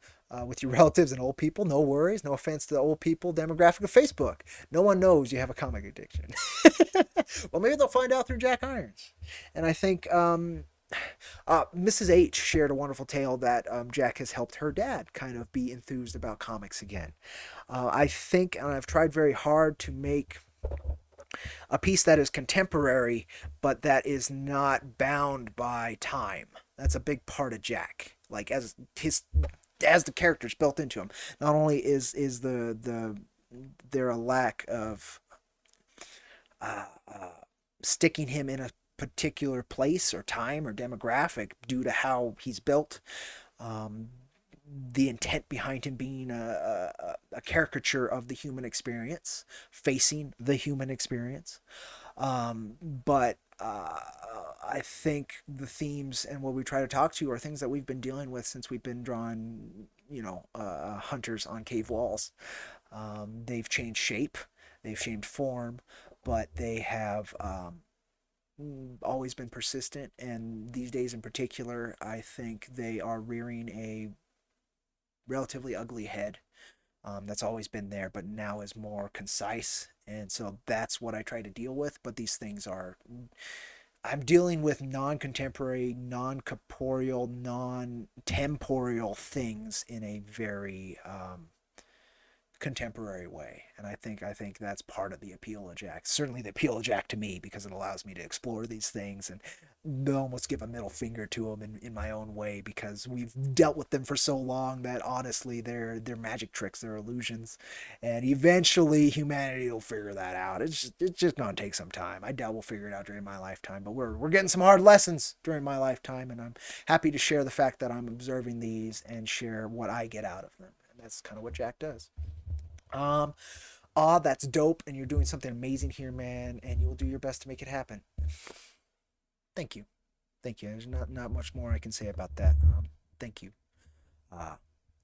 With your relatives and old people, no worries. No offense to the old people demographic of Facebook. No one knows you have a comic addiction. Well, maybe they'll find out through Jack Irons. And I think Mrs. H shared a wonderful tale that Jack has helped her dad kind of be enthused about comics again. I think, and I've tried very hard to make a piece that is contemporary, but that is not bound by time. That's a big part of Jack. Like as the characters built into him. Not only is there a lack of sticking him in a particular place or time or demographic due to how he's built. The intent behind him being a caricature of the human experience, facing the human experience. But I think the themes and what we try to talk to are things that we've been dealing with since we've been drawing, hunters on cave walls. They've changed shape, they've changed form, but they have always been persistent. And these days in particular, I think they are rearing a relatively ugly head that's always been there, but now is more concise. And so that's what I try to deal with. But these things are, I'm dealing with non-contemporary, non-corporeal, non-temporal things in a very contemporary way. And I think that's part of the appeal of Jack. Certainly the appeal of Jack to me, because it allows me to explore these things and almost give a middle finger to them in my own way, because we've dealt with them for so long that honestly they're magic tricks, they're illusions, and eventually humanity will figure that out. It's just gonna take some time. I doubt we'll figure it out during my lifetime, but we're getting some hard lessons during my lifetime, and I'm happy to share the fact that I'm observing these and share what I get out of them. And that's kind of what Jack does. That's dope, and you're doing something amazing here, man, and you'll do your best to make it happen. Thank you. Thank you. There's not much more I can say about that. Thank you. Uh,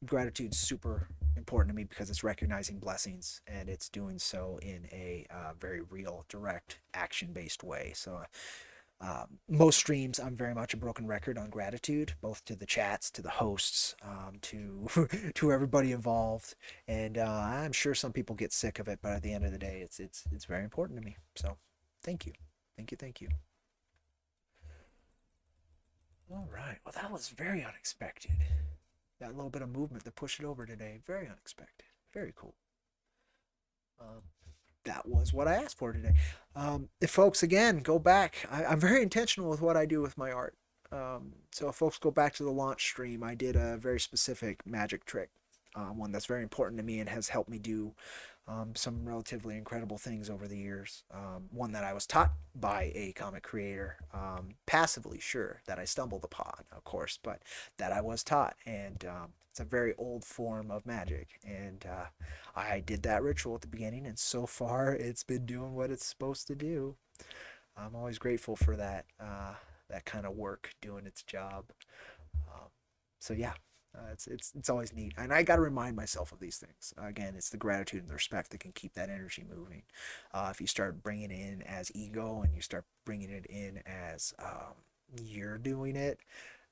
Gratitude's super important to me because it's recognizing blessings, and it's doing so in a very real, direct, action-based way. So most streams, I'm very much a broken record on gratitude, both to the chats, to the hosts, to to everybody involved, and I'm sure some people get sick of it, but at the end of the day, it's very important to me. So, thank you, thank you. All right, well that was very unexpected. That little bit of movement to push it over today, very unexpected, very cool. Um, that was what I asked for today. If folks, again, go back, I'm very intentional with what I do with my art. So if folks go back to the launch stream, I did a very specific magic trick, one that's very important to me and has helped me do some relatively incredible things over the years. One that I was taught by a comic creator, passively, sure, that I stumbled upon, of course, but that I was taught. And it's a very old form of magic. And I did that ritual at the beginning, and so far it's been doing what it's supposed to do. I'm always grateful for that, that kind of work doing its job. Um, so yeah, it's always neat, and I got to remind myself of these things. Again, it's the gratitude and the respect that can keep that energy moving. If you start bringing it in as ego, and you start bringing it in as you're doing it,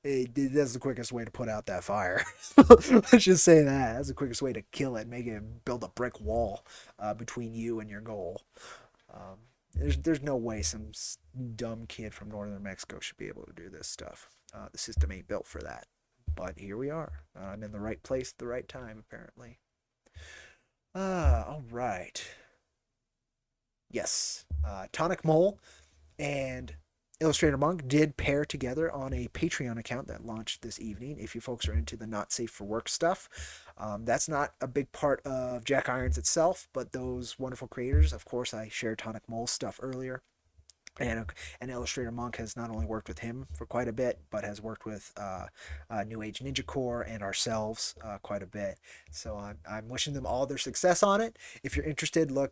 that's the quickest way to put out that fire. Let's just say that. That's the quickest way to kill it. Make it build a brick wall between you and your goal. Um, there's no way some dumb kid from northern Mexico should be able to do this stuff. The system ain't built for that. But here we are. I'm in the right place at the right time, apparently. All right. Yes. Tonic Mole and Illustrator Monk did pair together on a Patreon account that launched this evening. If you folks are into the not safe for work stuff, that's not a big part of Jack Irons itself, but those wonderful creators. Of course, I shared Tonic Mole's stuff earlier. And Illustrator Monk has not only worked with him for quite a bit, but has worked with New Age Ninja Corps and ourselves quite a bit. So I'm wishing them all their success on it. If you're interested, go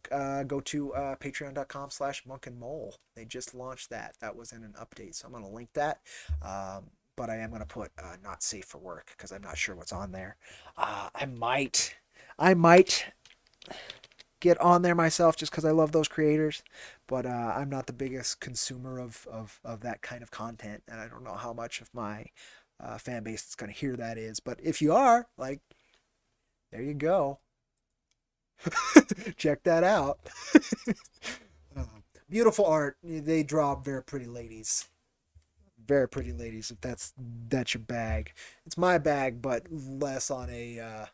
to patreon.com/monkandmole. They just launched that. That was in an update, so I'm going to link that. But I am going to put not safe for work because I'm not sure what's on there. I might get on there myself just because I love those creators, but I'm not the biggest consumer of that kind of content, and I don't know how much of my fan base is going to hear that is. But if you are, like, there you go. Check that out. Beautiful art. They draw very pretty ladies. Very pretty ladies. If that's your bag, it's my bag, but less on a.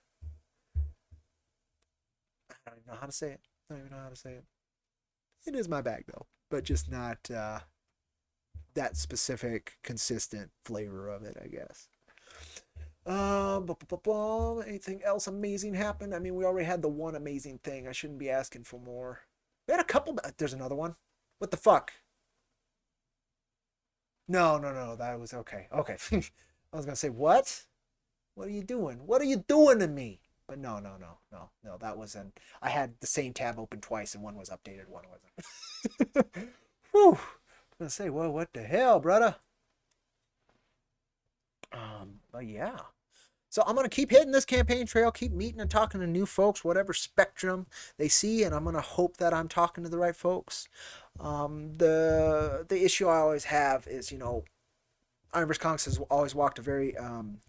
I don't even know how to say it. I don't even know how to say it. It is my bag though, but just not that specific, consistent flavor of it, I guess. Anything else amazing happened? I mean, we already had the one amazing thing. I shouldn't be asking for more. We had a couple. There's another one. What the fuck? No. That was okay. Okay. I was gonna say what? What are you doing? What are you doing to me? But no. That wasn't. I had the same tab open twice, and one was updated, one wasn't. Whew. I was gonna say, well, what the hell, brother? But yeah. So I'm gonna keep hitting this campaign trail, keep meeting and talking to new folks, whatever spectrum they see, and I'm gonna hope that I'm talking to the right folks. The issue I always have is, IronVerse Comics has always walked a very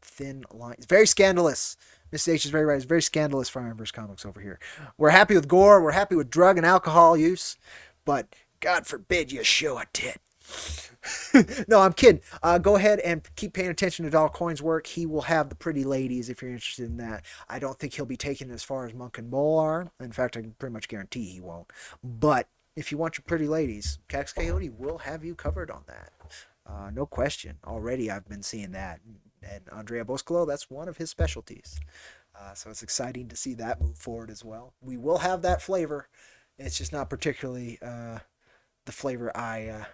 thin line. It's very scandalous. Mrs. H is very right. It's very scandalous for IronVerse Comics over here. We're happy with gore. We're happy with drug and alcohol use. But God forbid you show a tit. No, I'm kidding. Go ahead and keep paying attention to Dollar Coin's work. He will have the pretty ladies if you're interested in that. I don't think he'll be taking it as far as Monk and Mole are. In fact, I can pretty much guarantee he won't. But if you want your pretty ladies, Cax Coyote will have you covered on that. No question. Already I've been seeing that. And Andrea Boscolo, that's one of his specialties. So it's exciting to see that move forward as well. We will have that flavor. It's just not particularly the flavor I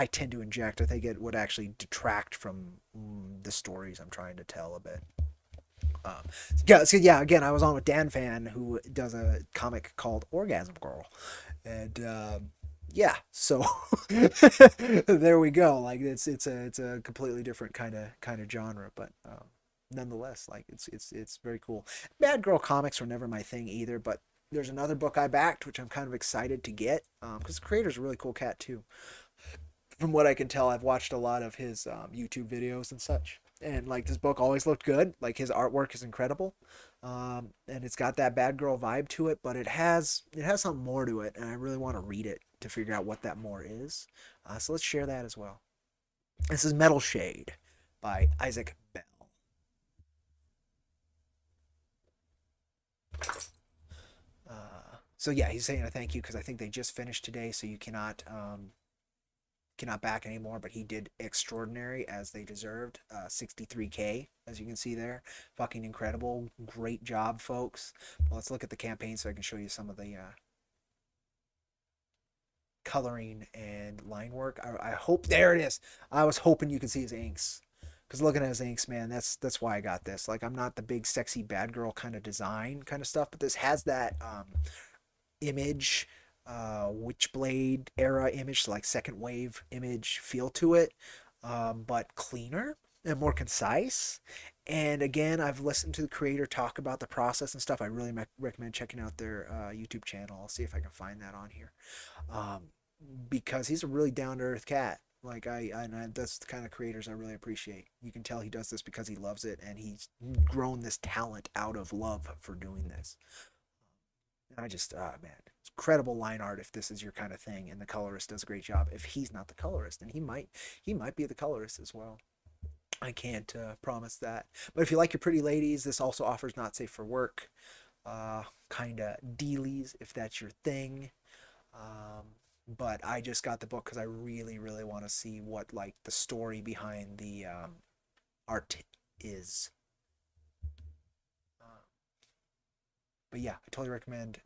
tend to inject. I think it would actually detract from the stories I'm trying to tell a bit. Again, I was on with Dan Fan, who does a comic called Orgasm Girl. And so there we go. Like it's a completely different kind of genre, but nonetheless, like it's very cool. Bad Girl comics were never my thing either, but there's another book I backed, which I'm kind of excited to get, because the creator's a really cool cat too. From what I can tell, I've watched a lot of his YouTube videos and such, and like this book always looked good. Like his artwork is incredible, and it's got that Bad Girl vibe to it, but it has something more to it, and I really want to read it to figure out what that more is. So let's share that as well. This is Metal Shade by Isaac Bell. So yeah, he's saying a thank you because I think they just finished today, so you cannot back anymore, but he did extraordinary as they deserved. 63K, as you can see there. Fucking incredible. Great job, folks. Well, let's look at the campaign so I can show you some of the coloring and line work. I hope, there it is. I was hoping you could see his inks. Because looking at his inks, man, that's why I got this. Like, I'm not the big sexy bad girl kind of design kind of stuff, but this has that image, Witchblade era image, so like second wave image feel to it, but cleaner and more concise. And again, I've listened to the creator talk about the process and stuff. I really recommend checking out their YouTube channel. I'll see if I can find that on here, because he's a really down-to-earth cat. Like that's the kind of creators I really appreciate. You can tell he does this because he loves it, and he's grown this talent out of love for doing this. I just, man, it's incredible line art if this is your kind of thing, and the colorist does a great job. If he's not the colorist, and he might be the colorist as well. I can't promise that. But if you like your pretty ladies, this also offers not safe for work kind of dealies if that's your thing. but I just got the book because I really, really want to see what like the story behind the art is. Uh, but yeah, I totally recommend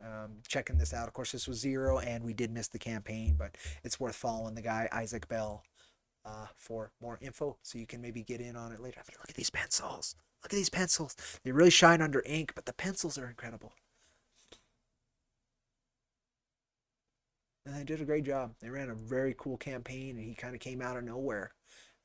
checking this out. Of course, this was zero, and we did miss the campaign, but it's worth following the guy Isaac Bell for more info, so you can maybe get in on it later. I mean, look at these pencils. Look at these pencils. They really shine under ink, but the pencils are incredible. And they did a great job. They ran a very cool campaign, and he kind of came out of nowhere.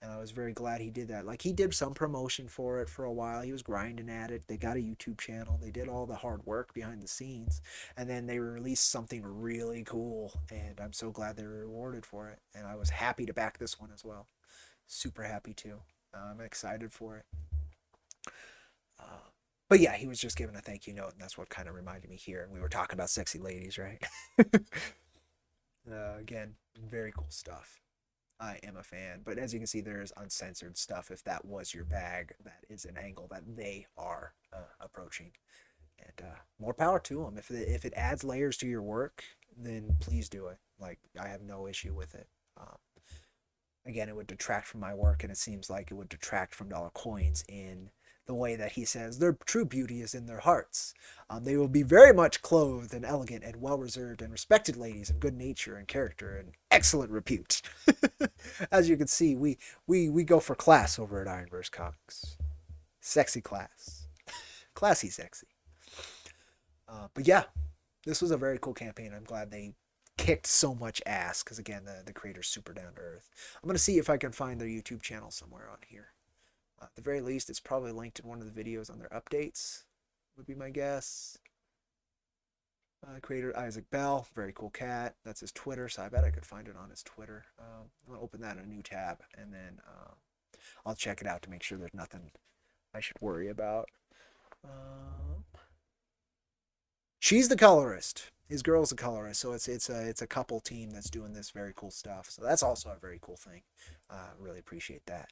And I was very glad he did that. Like, he did some promotion for it for a while. He was grinding at it. They got a YouTube channel. They did all the hard work behind the scenes. And then they released something really cool. And I'm so glad they were rewarded for it. And I was happy to back this one as well. Super happy too. I'm excited for it. Uh, but yeah, he was just giving a thank you note. And that's what kind of reminded me here. And we were talking about sexy ladies, right? Again, very cool stuff. I am a fan, but as you can see, there's uncensored stuff. If that was your bag, that is an angle that they are approaching, and more power to them. If it adds layers to your work, then please do it. Like, I have no issue with it. Again, it would detract from my work, and it seems like it would detract from Dollar Coins in the way that he says their true beauty is in their hearts. They will be very much clothed and elegant and well-reserved and respected ladies of good nature and character and excellent repute. As you can see, we go for class over at IronVerse Comics. Sexy class. Classy sexy. But yeah, this was a very cool campaign. I'm glad they kicked so much ass because, again, the creator's super down to earth. I'm going to see if I can find their YouTube channel somewhere on here. At the very least, it's probably linked in one of the videos on their updates, would be my guess. Creator Isaac Bell, very cool cat. That's his Twitter, so I bet I could find it on his Twitter. I'm going to open that in a new tab, and then I'll check it out to make sure there's nothing I should worry about. She's the colorist. His girl's a colorist, so it's a couple team that's doing this very cool stuff. So that's also a very cool thing. Really appreciate that.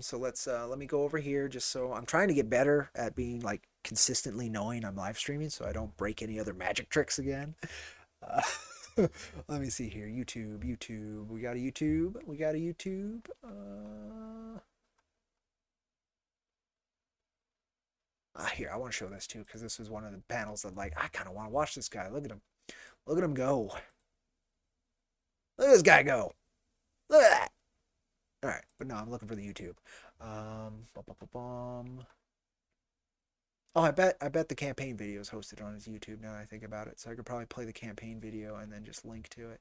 So let me go over here just so I'm trying to get better at being like consistently knowing I'm live streaming so I don't break any other magic tricks again. Let me see here. YouTube. We got a YouTube. Here, I want to show this too because this was one of the panels that, like, I kind of want to watch this guy. Look at him. Look at him go. Look at this guy go. Look at that. All right, but no, I'm looking for the YouTube. Oh, I bet the campaign video is hosted on his YouTube now that I think about it. So I could probably play the campaign video and then just link to it.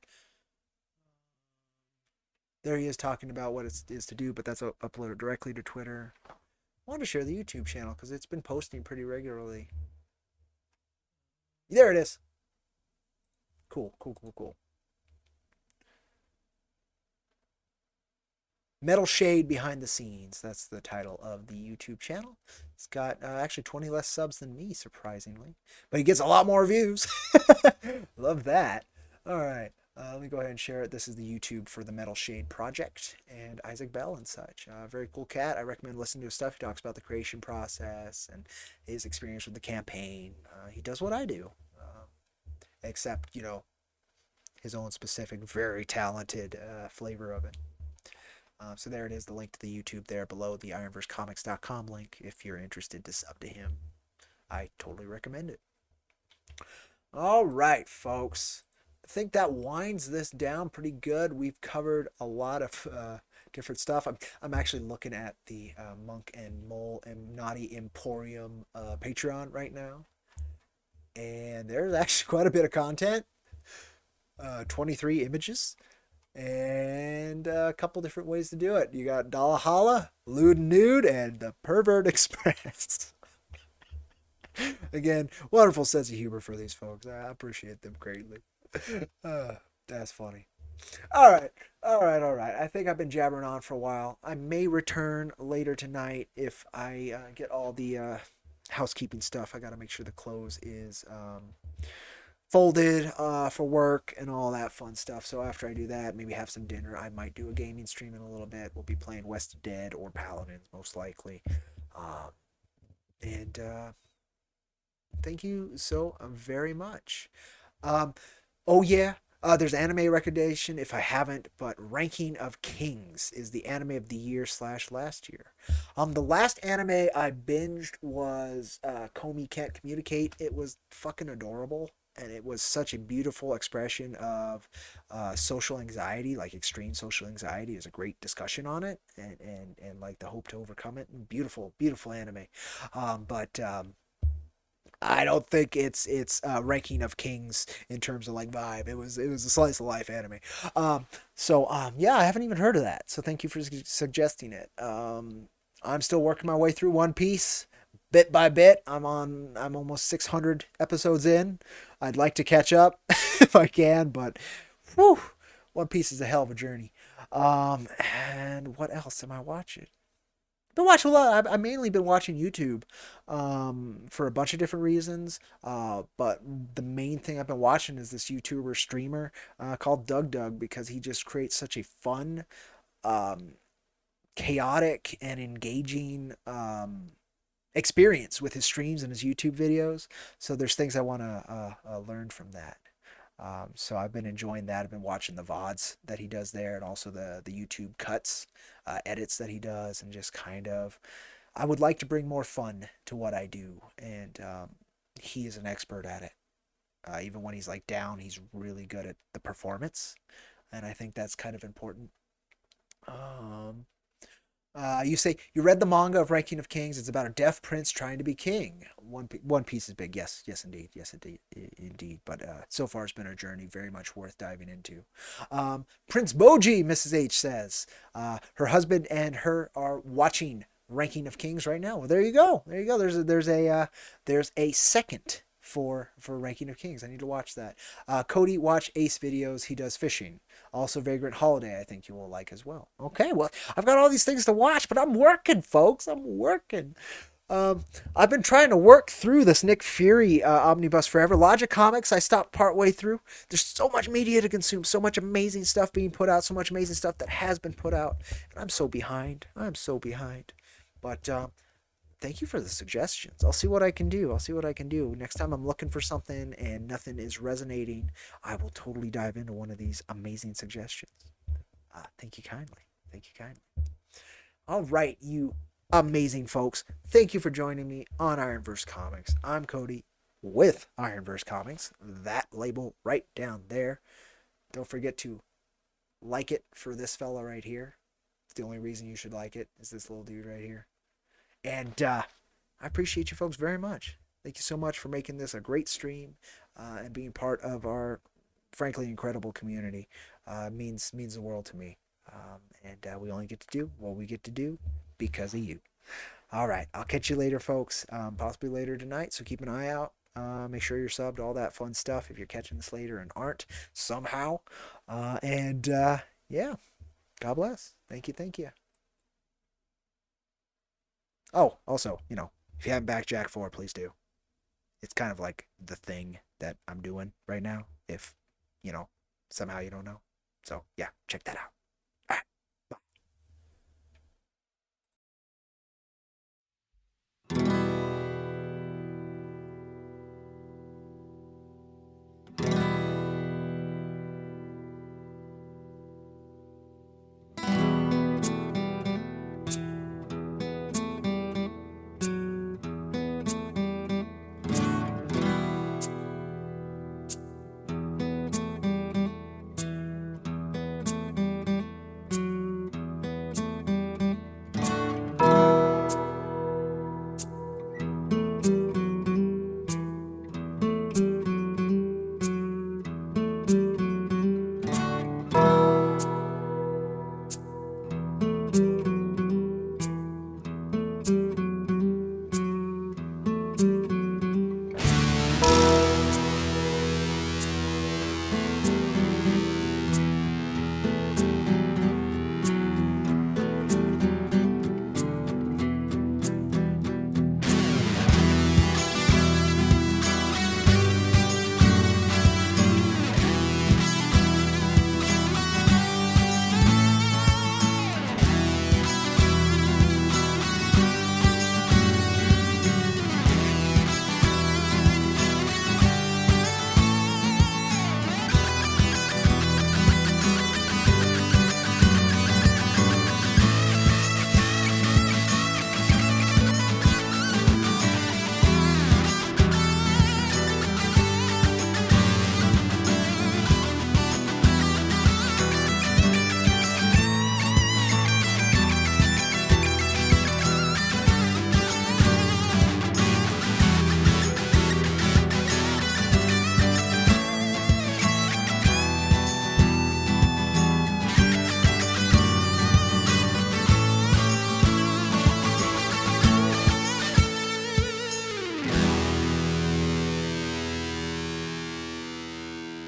There he is talking about what it is to do, but that's uploaded directly to Twitter. I want to share the YouTube channel because it's been posting pretty regularly. There it is. Cool. Metal Shade Behind the Scenes. That's the title of the YouTube channel. It's got actually 20 less subs than me, surprisingly. But he gets a lot more views. Love that. All right. Let me go ahead and share it. This is the YouTube for the Metal Shade Project and Isaac Bell and such. Very cool cat. I recommend listening to his stuff. He talks about the creation process and his experience with the campaign. He does what I do. Except, his own specific, very talented flavor of it. So there it is, the link to the YouTube there below, the IronVerseComics.com link. If you're interested to sub to him, I totally recommend it. All right, folks. I think that winds this down pretty good. We've covered a lot of different stuff. I'm actually looking at the Monk and Mole and Naughty Emporium Patreon right now. And there's actually quite a bit of content. 23 images. And a couple different ways to do it. You got Dollar Holla, Lewd and Nude, and the Pervert Express. Again, wonderful sense of humor for these folks. I appreciate them greatly. That's funny. All right. I think I've been jabbering on for a while. I may return later tonight if I get all the housekeeping stuff. I got to make sure the clothes is folded for work and all that fun stuff. So after I do that, maybe have some dinner. I might do a gaming stream in a little bit. We'll be playing West of Dead or Paladins most likely. And thank you so very much. Oh yeah. There's anime recommendation if I haven't, but Ranking of Kings is the anime of the year slash last year. The last anime I binged was Comey Can't Communicate. It was fucking adorable, and it was such a beautiful expression of social anxiety, like extreme social anxiety. Is a great discussion on it, and like the hope to overcome it. Beautiful, beautiful anime. But I don't think it's Ranking of Kings in terms of like vibe. It was a slice of life anime. Yeah, I haven't even heard of that. So thank you for suggesting it. I'm still working my way through One Piece bit by bit. I'm almost 600 episodes in. I'd like to catch up if I can, but whew, One Piece is a hell of a journey. And what else am I watching? Been watching a lot. I've mainly been watching YouTube, for a bunch of different reasons. But the main thing I've been watching is this YouTuber streamer called Doug because he just creates such a fun, um, chaotic, and engaging experience with his streams and his YouTube videos. So there's things I want to learn from that. So I've been enjoying that. I've been watching the VODs that he does there, and also the YouTube cuts, edits that he does, and just kind of, I would like to bring more fun to what I do, and he is an expert at it. Even when he's like down, he's really good at the performance, and I think that's kind of important. Um, you say you read the manga of Ranking of Kings. It's about a deaf prince trying to be king. One Piece is big. Yes, yes, indeed. Yes, indeed. Indeed. But so far, it's been a journey very much worth diving into. Prince Boji, Mrs. H says, her husband and her are watching Ranking of Kings right now. Well, there you go. There you go. There's a second for Ranking of Kings. I need to watch that. Cody, watch Ace videos. He does fishing. Also, Vagrant Holiday, I think you will like as well. Okay, well, I've got all these things to watch, but I'm working, folks. I'm working. I've been trying to work through this Nick Fury Omnibus Forever. Logic Comics, I stopped partway through. There's so much media to consume, so much amazing stuff being put out, so much amazing stuff that has been put out. And I'm so behind. I'm so behind. But thank you for the suggestions. I'll see what I can do. I'll see what I can do. Next time I'm looking for something and nothing is resonating, I will totally dive into one of these amazing suggestions. Thank you kindly. Thank you kindly. All right, you amazing folks. Thank you for joining me on IronVerse Comics. I'm Cody with IronVerse Comics. That label right down there. Don't forget to like it for this fella right here. It's the only reason you should like it is this little dude right here. And I appreciate you folks very much. Thank you so much for making this a great stream and being part of our frankly incredible community. Means the world to me. And we only get to do what we get to do because of you. All right, I'll catch you later, folks. Possibly later tonight. So keep an eye out. Make sure you're subbed. All that fun stuff. If you're catching this later and aren't somehow. Yeah, God bless. Thank you. Thank you. Oh, also, if you haven't backed Jack 4, please do. It's kind of like the thing that I'm doing right now, if, somehow you don't know. So, yeah, check that out.